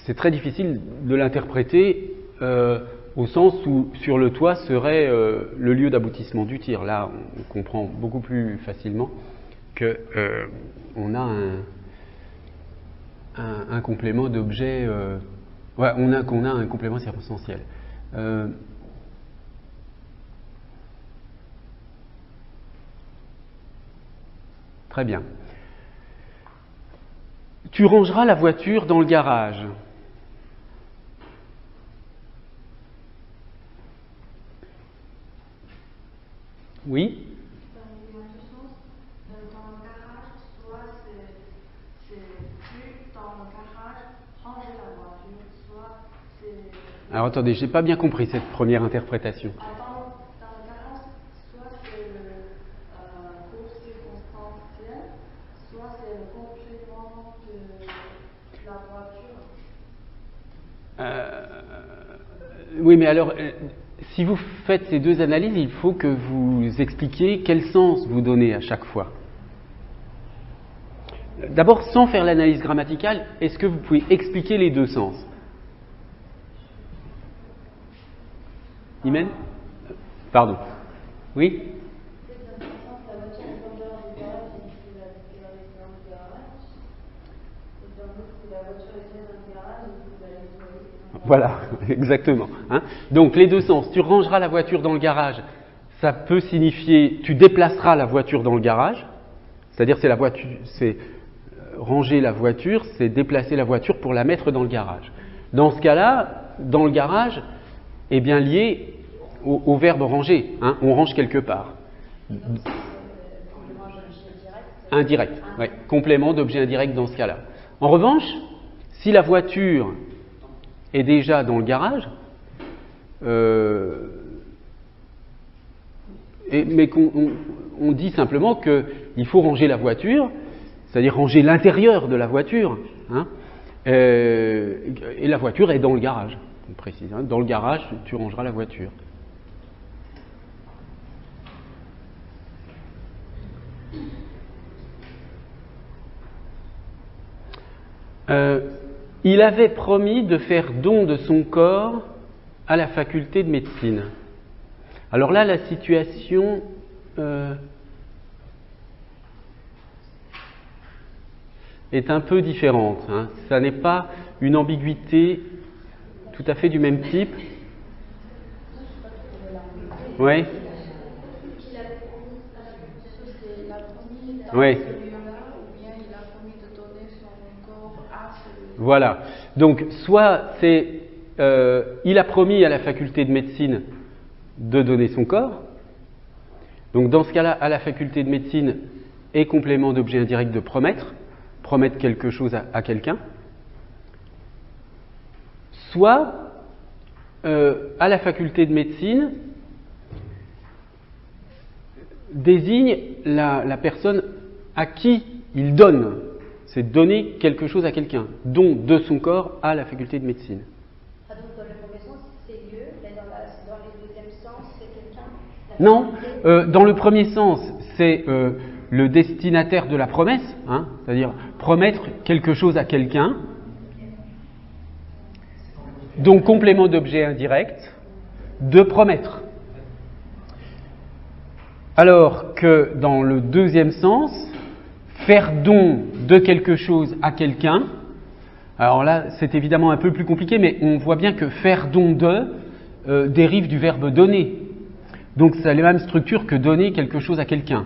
c'est très difficile de l'interpréter au sens où sur le toit serait le lieu d'aboutissement du tir. Là, on comprend beaucoup plus facilement que on a un complément d'objet. Qu'on a un complément circonstanciel. Très bien. Tu rangeras la voiture dans le garage. Oui? Dans le sens, dans le garage, soit c'est plus dans le garage, ranger la voiture, soit c'est... Alors attendez, je n'ai pas bien compris cette première interprétation. Dans le garage, soit c'est le groupe circonstanciel, soit c'est le complément de la voiture. Oui, mais alors, si vous faites ces deux analyses, il faut que vous expliquiez quel sens vous donnez à chaque fois. D'abord, sans faire l'analyse grammaticale, est-ce que vous pouvez expliquer les deux sens? Imen? Pardon. Oui? Voilà, exactement. Hein. Donc les deux sens, tu rangeras la voiture dans le garage, ça peut signifier tu déplaceras la voiture dans le garage, c'est-à-dire c'est la voiture, c'est ranger la voiture, c'est déplacer la voiture pour la mettre dans le garage. Dans ce cas-là, dans le garage est bien lié au verbe ranger, hein, on range quelque part. Indirect, oui, complément d'objet indirect dans ce cas-là. En revanche, si la voiture est déjà dans le garage, mais qu'on dit simplement qu'il faut ranger la voiture, c'est-à-dire ranger l'intérieur de la voiture, hein, Et la voiture est dans le garage, on précise. Hein. Dans le garage, tu rangeras la voiture. Il avait promis de faire don de son corps à la faculté de médecine. Alors là, la situation est un peu différente. Hein. Ça n'est pas une ambiguïté tout à fait du même type. Oui. Oui. Voilà. Donc, soit c'est, il a promis à la faculté de médecine de donner son corps. Donc, dans ce cas-là, à la faculté de médecine est complément d'objet indirect de promettre quelque chose à quelqu'un. Soit, à la faculté de médecine désigne la personne à qui il donne. C'est donner quelque chose à quelqu'un. Don de son corps à la faculté de médecine. Ah, donc dans le premier sens, c'est Dieu, mais dans le deuxième sens, c'est quelqu'un. Non, dans le premier sens, c'est le destinataire de la promesse, hein, c'est-à-dire promettre quelque chose à quelqu'un. Donc complément d'objet indirect de promettre. Alors que dans le deuxième sens, faire don de quelque chose à quelqu'un, alors là c'est évidemment un peu plus compliqué, mais on voit bien que faire don de dérive du verbe donner. Donc ça a la même structure que donner quelque chose à quelqu'un.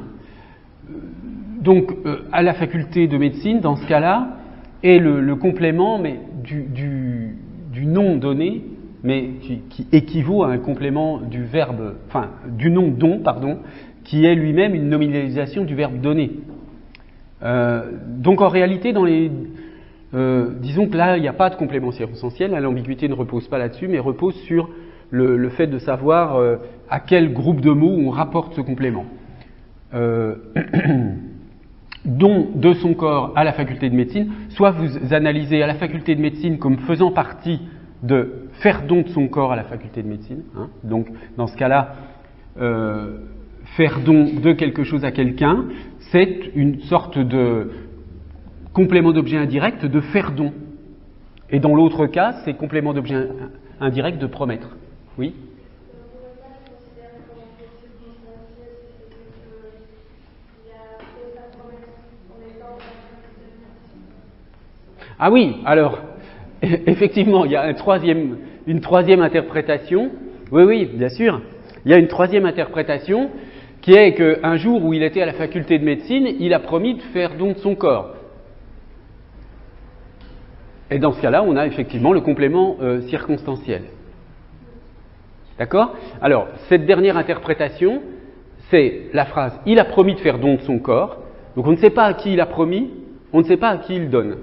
Donc à la faculté de médecine, dans ce cas-là, est le complément mais du nom donné, mais qui équivaut à un complément du verbe, enfin du nom don, pardon, qui est lui-même une nominalisation du verbe donner. Donc en réalité, disons que là, il n'y a pas de complément circonstanciel, l'ambiguïté ne repose pas là-dessus, mais repose sur le fait de savoir à quel groupe de mots on rapporte ce complément. Don de son corps à la faculté de médecine, soit vous analysez à la faculté de médecine comme faisant partie de faire don de son corps à la faculté de médecine, hein, donc dans ce cas-là, faire don de quelque chose à quelqu'un, c'est une sorte de complément d'objet indirect de faire don. Et dans l'autre cas, c'est complément d'objet indirect de promettre. Oui ? Ah oui, alors, effectivement, il y a une troisième interprétation. Oui, bien sûr. Il y a une troisième interprétation qui est qu'un jour où il était à la faculté de médecine, il a promis de faire don de son corps. Et dans ce cas-là, on a effectivement le complément circonstanciel. D'accord ? Alors, cette dernière interprétation, c'est la phrase « il a promis de faire don de son corps ». Donc on ne sait pas à qui il a promis, on ne sait pas à qui il donne.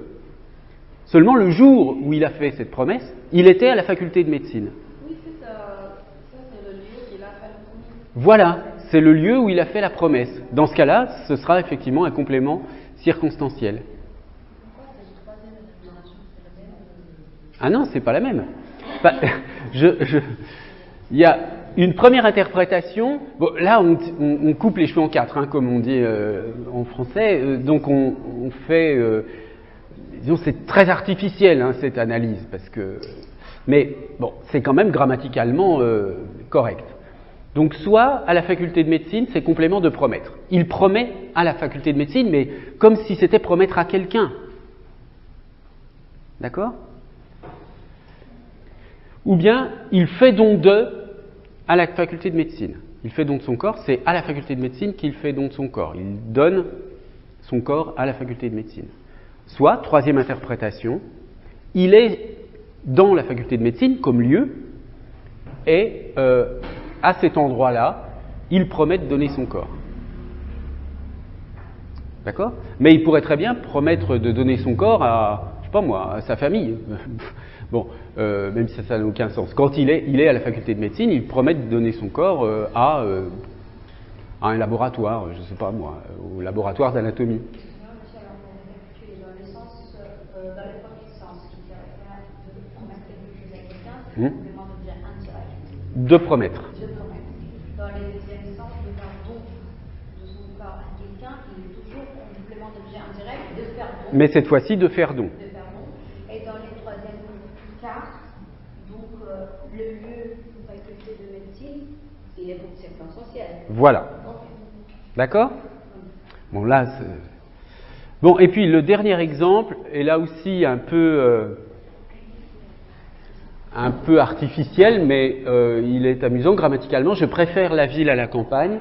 Seulement le jour où il a fait cette promesse, il était à la faculté de médecine. Oui, c'est ça. Ça, c'est le lieu qu'il a fait la promesse. Voilà, c'est le lieu où il a fait la promesse. Dans ce cas-là, ce sera effectivement un complément circonstanciel. Ah non, c'est pas la même. Il y a une première interprétation. Bon, là, on coupe les cheveux en quatre, hein, comme on dit en français. Donc, on fait. Disons, c'est très artificiel, hein, cette analyse, parce que. Mais bon, c'est quand même grammaticalement correct. Donc, soit à la faculté de médecine, c'est complément de promettre. Il promet à la faculté de médecine, mais comme si c'était promettre à quelqu'un. D'accord ? Ou bien, il fait don de à la faculté de médecine. Il fait don de son corps, c'est à la faculté de médecine qu'il fait don de son corps. Il donne son corps à la faculté de médecine. Soit, troisième interprétation, il est dans la faculté de médecine comme lieu, et à cet endroit-là, il promet de donner son corps. D'accord ? Mais il pourrait très bien promettre de donner son corps à, je sais pas moi, à sa famille. Bon, même si ça n'a aucun sens. Quand il est à la faculté de médecine, il promet de donner son corps à un laboratoire, je ne sais pas moi, au laboratoire d'anatomie. Dans le premier sens, promettre quelque chose à quelqu'un, c'est le complément d'objet indirect. De promettre. De promettre. Dans les deuxièmes sens, de faire don de son corps à quelqu'un, il est toujours en complément d'objet indirect de faire don. Mais cette fois-ci, de faire don. De faire don. Et dans les troisièmes cas, donc le lieu ou faculté de médecine, il est donc circonstanciel. Voilà. D'accord? Bon, là, bon, et puis le dernier exemple est là aussi un peu artificiel, mais il est amusant grammaticalement. Je préfère la ville à la campagne.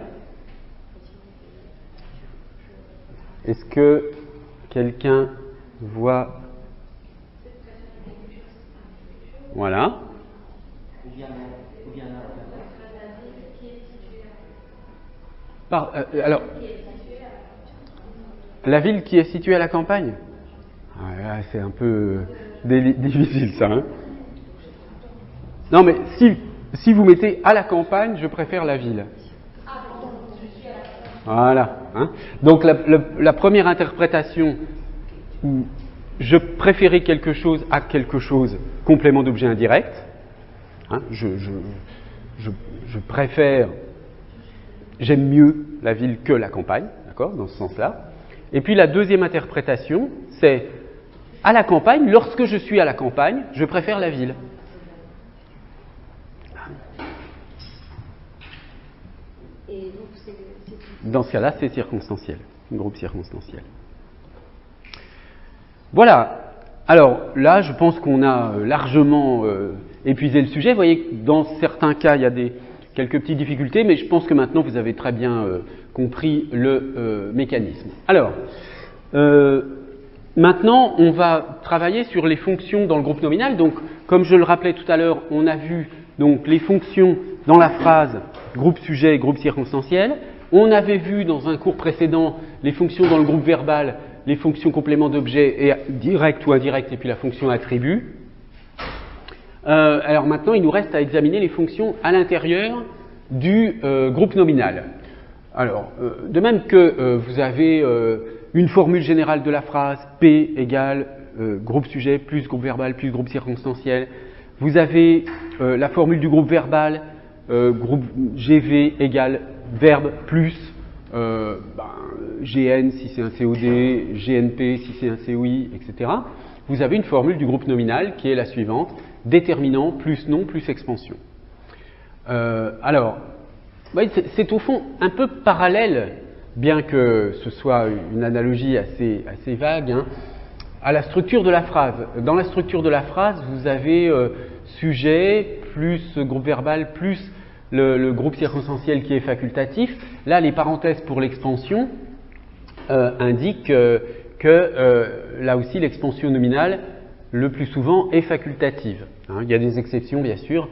Est-ce que quelqu'un voit? Voilà. Alors, la ville qui est située à la campagne? Ah, c'est un peu difficile ça. Hein, non, mais si vous mettez à la campagne, je préfère la ville. Voilà. Hein. Donc la première interprétation où je préférais quelque chose à quelque chose, complément d'objet indirect. Hein, je préfère, j'aime mieux la ville que la campagne, d'accord, dans ce sens-là. Et puis la deuxième interprétation, c'est à la campagne, lorsque je suis à la campagne, je préfère la ville. Et donc dans ce cas-là, c'est circonstanciel, un groupe circonstanciel. Voilà. Alors là, je pense qu'on a largement épuisé le sujet. Vous voyez que dans certains cas, il y a quelques petites difficultés, mais je pense que maintenant, vous avez très bien compris le mécanisme. Alors, maintenant, on va travailler sur les fonctions dans le groupe nominal. Donc, comme je le rappelais tout à l'heure, on a vu donc les fonctions dans la phrase groupe sujet et groupe circonstanciel. On avait vu dans un cours précédent les fonctions dans le groupe verbal, les fonctions complément d'objet et direct ou indirect, et puis la fonction attribut. Alors maintenant, il nous reste à examiner les fonctions à l'intérieur du groupe nominal. Alors, de même que vous avez une formule générale de la phrase, P égale groupe sujet plus groupe verbal plus groupe circonstanciel, vous avez la formule du groupe verbal, groupe GV égale verbe plus GN si c'est un COD, GNP si c'est un COI, etc. Vous avez une formule du groupe nominal qui est la suivante, déterminant plus nom plus expansion. Alors, c'est au fond un peu parallèle, bien que ce soit une analogie assez vague, hein, à la structure de la phrase. Dans la structure de la phrase, vous avez sujet plus groupe verbal plus le groupe circonstanciel qui est facultatif. Là, les parenthèses pour l'expansion indiquent que là aussi l'expansion nominale, le plus souvent, est facultative. Hein, il y a des exceptions, bien sûr,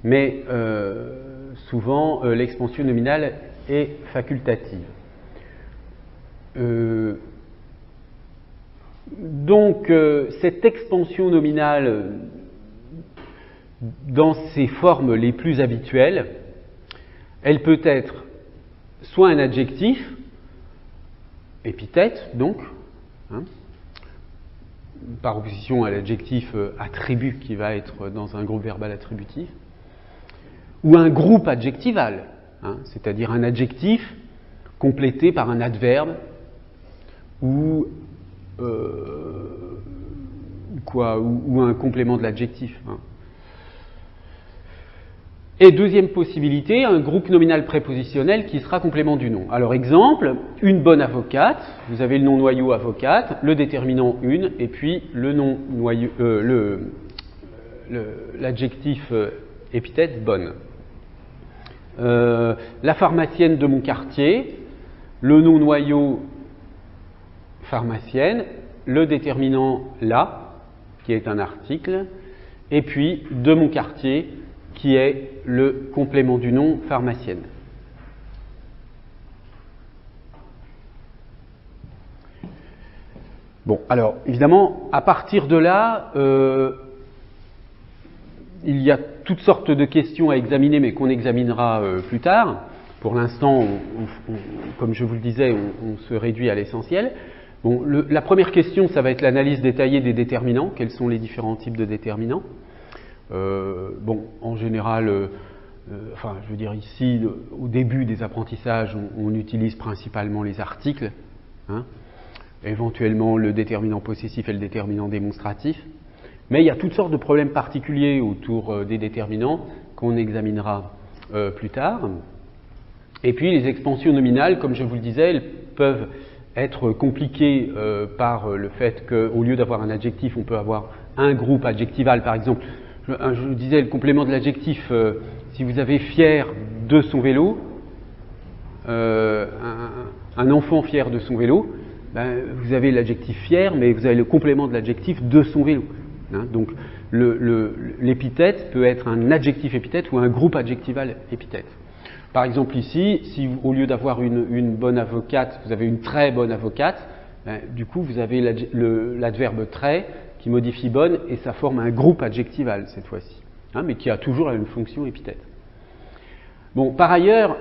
mais souvent l'expansion nominale est facultative. Donc, cette expansion nominale, dans ses formes les plus habituelles, elle peut être soit un adjectif, épithète donc, hein, par opposition à l'adjectif attribut qui va être dans un groupe verbal attributif, ou un groupe adjectival, hein, c'est-à-dire un adjectif complété par un adverbe ou un complément de l'adjectif. Hein. Et deuxième possibilité, un groupe nominal prépositionnel qui sera complément du nom. Alors exemple, une bonne avocate, vous avez le nom noyau avocate, le déterminant une, et puis le nom noyau, l'adjectif épithète bonne. La pharmacienne de mon quartier, le nom noyau pharmacienne, le déterminant la, qui est un article, et puis de mon quartier, qui est le complément du nom pharmacienne. Bon, alors, évidemment, à partir de là, il y a toutes sortes de questions à examiner, mais qu'on examinera plus tard. Pour l'instant, comme je vous le disais, on se réduit à l'essentiel. Bon, la première question, ça va être l'analyse détaillée des déterminants. Quels sont les différents types de déterminants? Bon, en général, enfin, je veux dire ici, au début des apprentissages, on utilise principalement les articles, hein, éventuellement le déterminant possessif et le déterminant démonstratif. Mais il y a toutes sortes de problèmes particuliers autour des déterminants qu'on examinera plus tard. Et puis les expansions nominales, comme je vous le disais, elles peuvent être compliquées par le fait qu'au lieu d'avoir un adjectif, on peut avoir un groupe adjectival. Par exemple, je vous disais le complément de l'adjectif, si vous avez fier de son vélo, un enfant fier de son vélo, ben, vous avez l'adjectif fier, mais vous avez le complément de l'adjectif de son vélo. Hein, donc l'épithète peut être un adjectif épithète ou un groupe adjectival épithète. Par exemple ici, si au lieu d'avoir une bonne avocate, vous avez une très bonne avocate, ben, du coup vous avez l'adverbe très qui modifie bonne et ça forme un groupe adjectival cette fois-ci, hein, mais qui a toujours une fonction épithète. Bon, par ailleurs,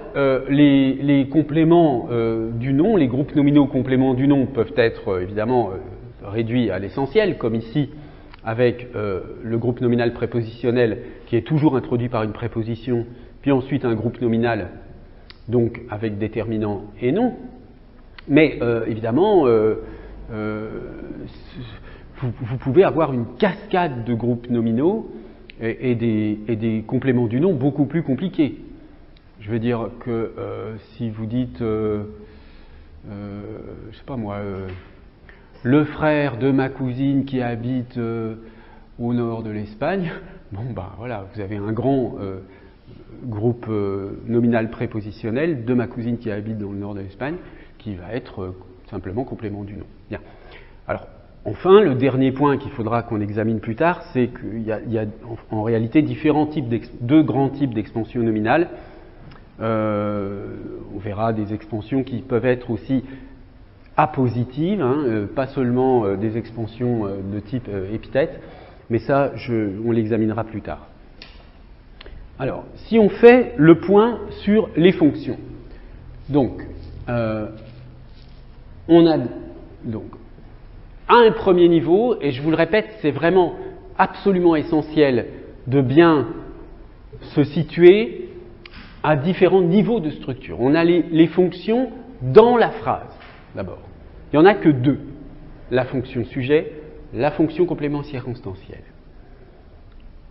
les compléments du nom, les groupes nominaux compléments du nom peuvent être évidemment réduits à l'essentiel, comme ici avec le groupe nominal prépositionnel qui est toujours introduit par une préposition, puis ensuite un groupe nominal, donc avec déterminant et nom. Mais évidemment, vous pouvez avoir une cascade de groupes nominaux et des compléments du nom beaucoup plus compliqués. Je veux dire que si vous dites, je sais pas moi, le frère de ma cousine qui habite au nord de l'Espagne, bon ben voilà, vous avez un grand groupe nominal prépositionnel de ma cousine qui habite dans le nord de l'Espagne, qui va être simplement complément du nom. Bien. Alors, enfin, le dernier point qu'il faudra qu'on examine plus tard, c'est qu'il y a en réalité deux grands types d'expansions nominales. On verra des expansions qui peuvent être aussi apositives, hein, pas seulement des expansions de type épithète, mais ça, on l'examinera plus tard. Alors, si on fait le point sur les fonctions, donc, on a donc à un premier niveau, et je vous le répète, c'est vraiment absolument essentiel de bien se situer à différents niveaux de structure. On a les fonctions dans la phrase, d'abord. Il n'y en a que deux. La fonction sujet, la fonction complément circonstanciel.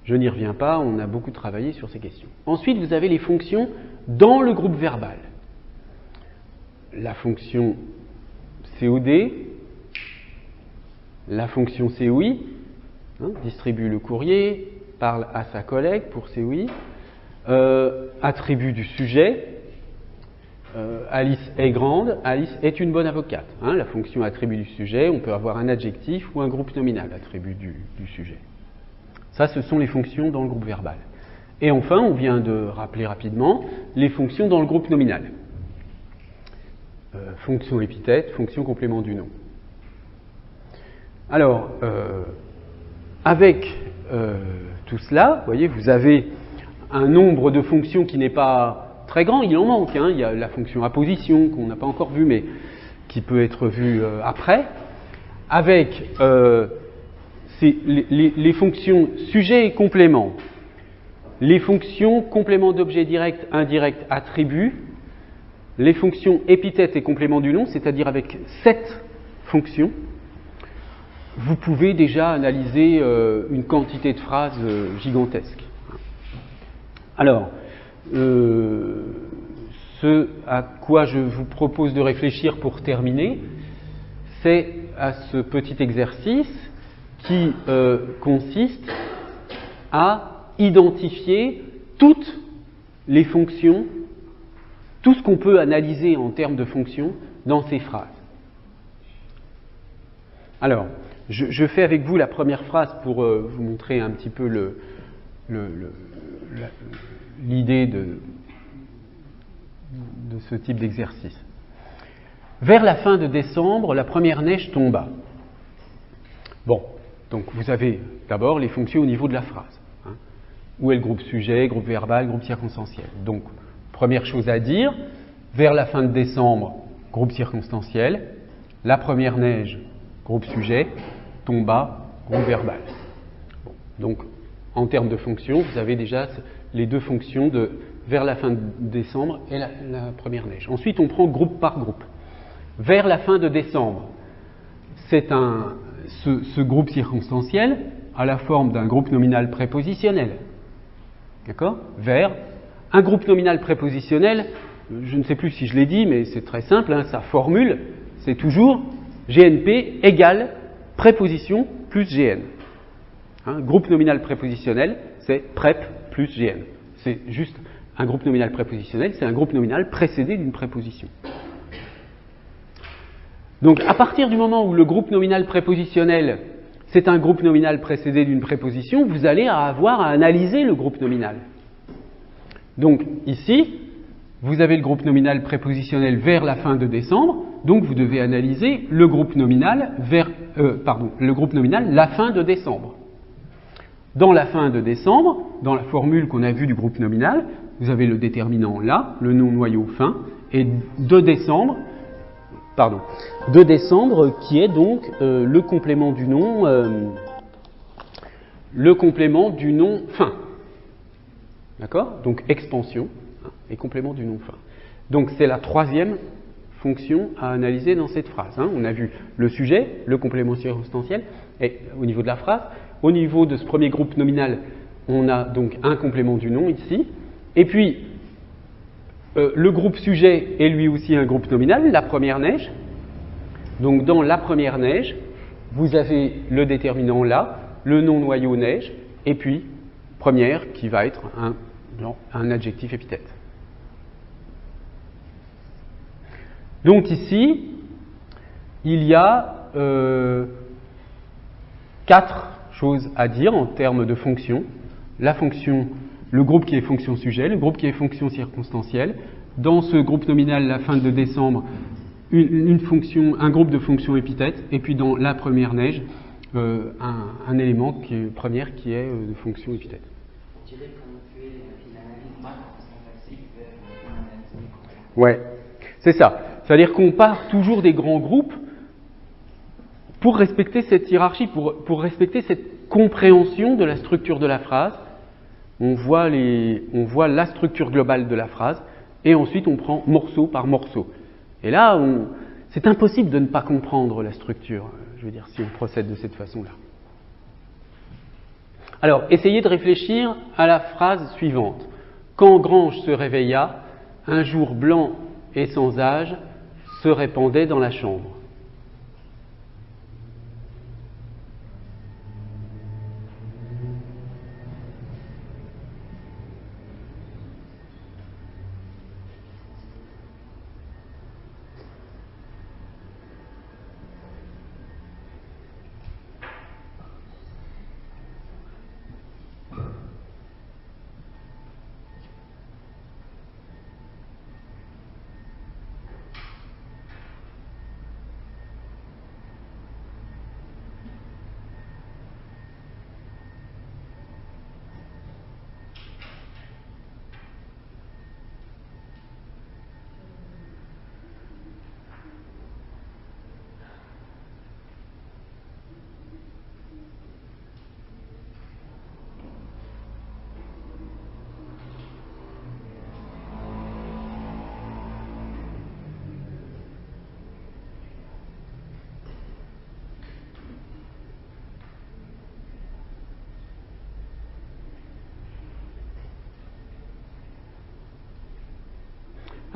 Je n'y reviens pas, on a beaucoup travaillé sur ces questions. Ensuite, vous avez les fonctions dans le groupe verbal. La fonction COD, la fonction COI, hein, distribue le courrier, parle à sa collègue pour COI, attribut du sujet, Alice est grande, Alice est une bonne avocate. Hein, la fonction attribut du sujet, on peut avoir un adjectif ou un groupe nominal, attribut du sujet. Ça, ce sont les fonctions dans le groupe verbal. Et enfin, on vient de rappeler rapidement les fonctions dans le groupe nominal. Fonction épithète, fonction complément du nom. Alors, avec tout cela, vous voyez, vous avez un nombre de fonctions qui n'est pas très grand, il en manque. Hein. Il y a la fonction apposition qu'on n'a pas encore vue, mais qui peut être vue après. Avec les fonctions sujet et complément, les fonctions complément d'objet direct, indirect, attribut, les fonctions épithète et complément du nom, c'est-à-dire avec 7 fonctions, vous pouvez déjà analyser une quantité de phrases gigantesque. Alors, ce à quoi je vous propose de réfléchir pour terminer, c'est à ce petit exercice qui consiste à identifier toutes les fonctions, tout ce qu'on peut analyser en termes de fonctions dans ces phrases. Alors, je fais avec vous la première phrase pour vous montrer un petit peu l'idée de ce type d'exercice. Vers la fin de décembre, la première neige tomba. Bon, donc vous avez d'abord les fonctions au niveau de la phrase. Hein. Où est le groupe sujet, groupe verbal, groupe circonstanciel. Donc, première chose à dire, vers la fin de décembre, groupe circonstanciel. la première neige, groupe sujet, tomba, groupe verbal. Bon, donc, en termes de fonctions, vous avez déjà les deux fonctions de vers la fin de décembre et la première neige. Ensuite, on prend groupe par groupe. Vers la fin de décembre, c'est ce groupe circonstanciel a la forme d'un groupe nominal prépositionnel. D'accord ? Vers un groupe nominal prépositionnel, je ne sais plus si je l'ai dit, mais c'est très simple, hein, sa formule, c'est toujours GNP égale préposition plus GN. Hein, groupe nominal prépositionnel, c'est prép plus GN. C'est juste un groupe nominal prépositionnel, c'est un groupe nominal précédé d'une préposition. Donc, à partir du moment où le groupe nominal prépositionnel, c'est un groupe nominal précédé d'une préposition, vous allez avoir à analyser le groupe nominal. Donc, ici, vous avez le groupe nominal prépositionnel vers la fin de décembre, donc vous devez analyser le groupe nominal la fin de décembre. Dans la fin de décembre, dans la formule qu'on a vue du groupe nominal, vous avez le déterminant là, le nom noyau fin, et 2 décembre qui est donc le complément du nom fin. D'accord ? Donc expansion et complément du nom fin. Donc c'est la troisième fonction à analyser dans cette phrase. Hein. On a vu le sujet, le complément circonstanciel, et au niveau de la phrase. Au niveau de ce premier groupe nominal, on a donc un complément du nom ici. Et puis, le groupe sujet est lui aussi un groupe nominal, la première neige. Donc dans la première neige, vous avez le déterminant là, le nom noyau neige, et puis première qui va être un adjectif épithète. Donc ici, il y a 4 choses à dire en termes de fonction. La fonction, le groupe qui est fonction sujet, le groupe qui est fonction circonstancielle. Dans ce groupe nominal, la fin de décembre, un groupe de fonctions épithètes. Et puis dans la première neige, un élément qui est première qui est de fonction épithète. On dirait qu'on fait une analyse macro-syntaxique vers une analyse micro. Ouais, c'est ça. C'est-à-dire qu'on part toujours des grands groupes pour respecter cette hiérarchie, pour respecter cette compréhension de la structure de la phrase. On voit la structure globale de la phrase et ensuite on prend morceau par morceau. Et là, c'est impossible de ne pas comprendre la structure, je veux dire, si on procède de cette façon-là. Alors, essayez de réfléchir à la phrase suivante. Quand Grange se réveilla, un jour blanc et sans âge se répandait dans la chambre.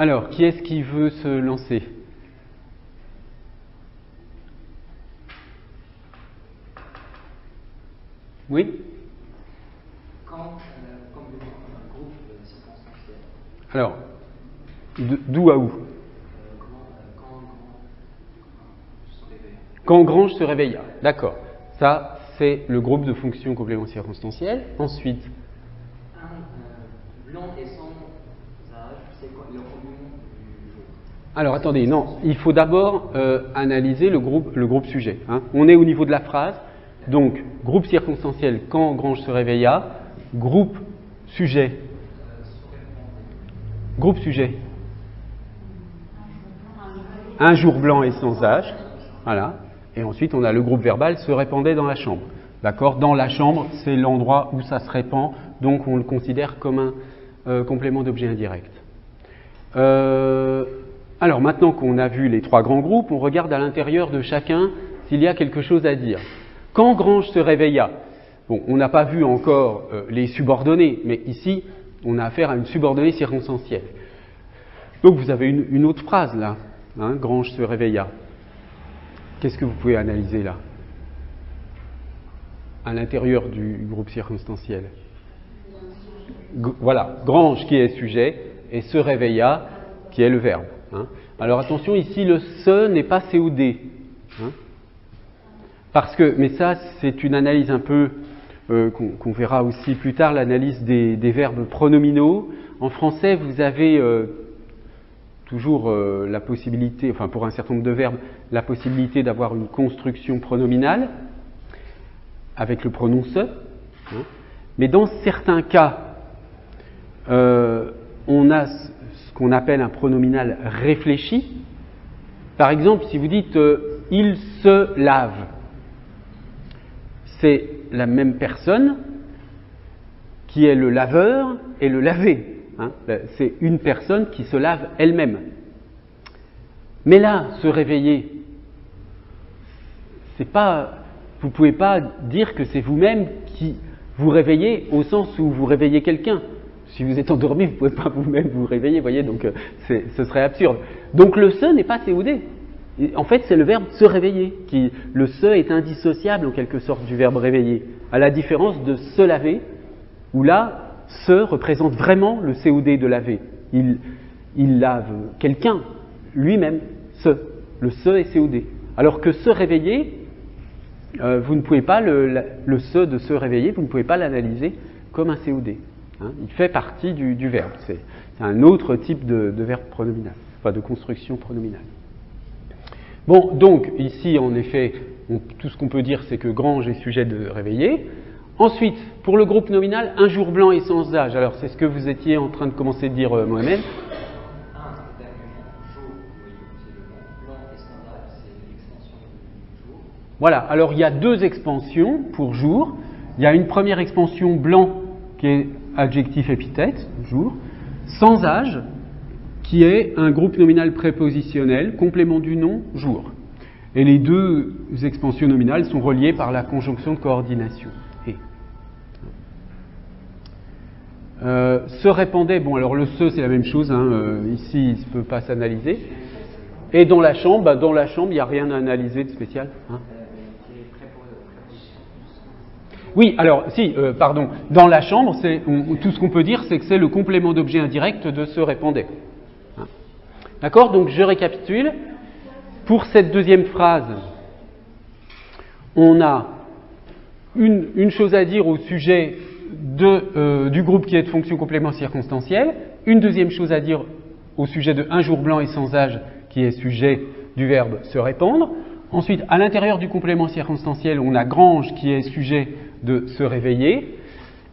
Alors, qui est-ce qui veut se lancer ? Oui ? Comme un groupe circonstanciel. Alors, d'où à où ? Quand Grange se réveilla. D'accord. Ça, c'est le groupe de fonctions complément circonstanciel. Ensuite. Blanc et sans âge, c'est quoi le complément du jour ? Alors attendez, non, il faut d'abord analyser le groupe sujet. Hein. On est au niveau de la phrase, donc groupe circonstanciel quand Grange se réveilla, groupe sujet. Groupe sujet. Un jour blanc et sans âge. Voilà. Et ensuite, on a le groupe verbal se répandait dans la chambre. D'accord? Dans la chambre, c'est l'endroit où ça se répand, donc on le considère comme un complément d'objet indirect. Alors maintenant qu'on a vu les trois grands groupes, on regarde à l'intérieur de chacun s'il y a quelque chose à dire. Quand Grange se réveilla, bon, on n'a pas vu encore les subordonnés, mais ici, on a affaire à une subordonnée circonstancielle. Donc vous avez une autre phrase là, hein, Grange se réveilla. Qu'est-ce que vous pouvez analyser là, à l'intérieur du groupe circonstanciel? Voilà, Grange qui est sujet et se réveilla qui est le verbe. Hein. Alors attention, ici le se n'est pas COD. Hein. Parce que, mais ça c'est une analyse un peu qu'on verra aussi plus tard, l'analyse des verbes pronominaux. En français, vous avez toujours la possibilité, enfin pour un certain nombre de verbes, la possibilité d'avoir une construction pronominale avec le pronom se. Hein. Mais dans certains cas, on a ce qu'on appelle un pronominal réfléchi. Par exemple, si vous dites il se lave, c'est la même personne qui est le laveur et le lavé. Hein. C'est une personne qui se lave elle-même. Mais là, se réveiller, c'est pas, vous ne pouvez pas dire que c'est vous-même qui vous réveillez au sens où vous réveillez quelqu'un. Si vous êtes endormi, vous ne pouvez pas vous-même vous réveiller, voyez, donc ce serait absurde. Donc le se n'est pas COD. En fait, c'est le verbe se réveiller. Le se est indissociable en quelque sorte du verbe réveiller, à la différence de se laver, où là, se représente vraiment le COD de laver. Il lave quelqu'un, lui-même, se. Le se est COD. Alors que se réveiller, vous ne pouvez pas, le se de se réveiller, vous ne pouvez pas l'analyser comme un COD. Hein. Il fait partie du verbe. C'est un autre type de verbe pronominal, enfin de construction pronominale. Bon, donc ici, en effet, tout ce qu'on peut dire, c'est que Grange est sujet de réveiller. Ensuite, pour le groupe nominal, un jour blanc et sans âge. Alors, c'est ce que vous étiez en train de commencer de dire, Mohamed. Voilà, alors il y a deux expansions pour jour. Il y a une première expansion blanc qui est adjectif épithète, jour, sans âge, qui est un groupe nominal prépositionnel, complément du nom, jour. Et les deux expansions nominales sont reliées par la conjonction de coordination. Et. Se répandait, bon alors le se c'est la même chose, hein, ici il ne peut pas s'analyser. Et dans la chambre, il n'y a rien à analyser de spécial. Hein. Oui, alors, pardon, dans la chambre, tout ce qu'on peut dire, c'est que c'est le complément d'objet indirect de se répandait. Hein. D'accord? Donc, je récapitule. Pour cette deuxième phrase, on a une chose à dire au sujet du groupe qui est de fonction complément circonstancielle, une deuxième chose à dire au sujet de un jour blanc et sans âge, qui est sujet du verbe se répandre. Ensuite, à l'intérieur du complément circonstanciel, on a Grange qui est sujet de se réveiller.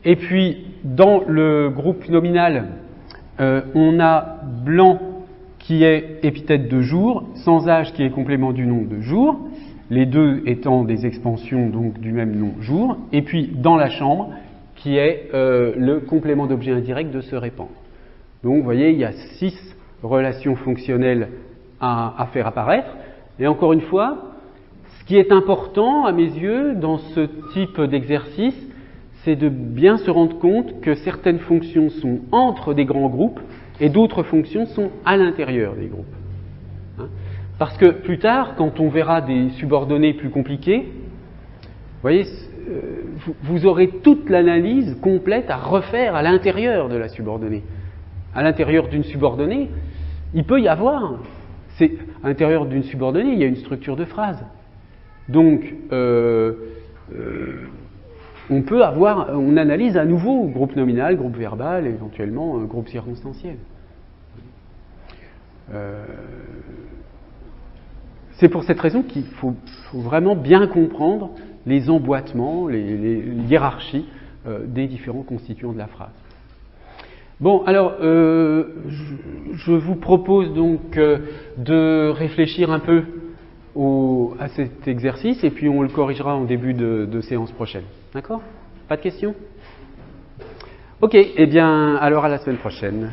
Et puis, dans le groupe nominal, on a blanc qui est épithète de jour, sans âge qui est complément du nom de jour, les deux étant des expansions donc du même nom jour. Et puis, dans la chambre, qui est le complément d'objet indirect de se répandre. Donc, vous voyez, il y a 6 relations fonctionnelles à faire apparaître. Et encore une fois, ce qui est important à mes yeux dans ce type d'exercice, c'est de bien se rendre compte que certaines fonctions sont entre des grands groupes et d'autres fonctions sont à l'intérieur des groupes. Hein? Parce que plus tard, quand on verra des subordonnées plus compliquées, vous voyez, vous aurez toute l'analyse complète à refaire à l'intérieur de la subordonnée. À l'intérieur d'une subordonnée, il peut y avoir... à l'intérieur d'une subordonnée, il y a une structure de phrase. Donc, on analyse à nouveau groupe nominal, groupe verbal, et éventuellement groupe circonstanciel. C'est pour cette raison qu'il faut vraiment bien comprendre les emboîtements, les hiérarchies des différents constituants de la phrase. Bon, alors, je vous propose donc de réfléchir un peu à cet exercice et puis on le corrigera en début de séance prochaine. D'accord? Pas de questions? Ok, eh bien, alors à la semaine prochaine.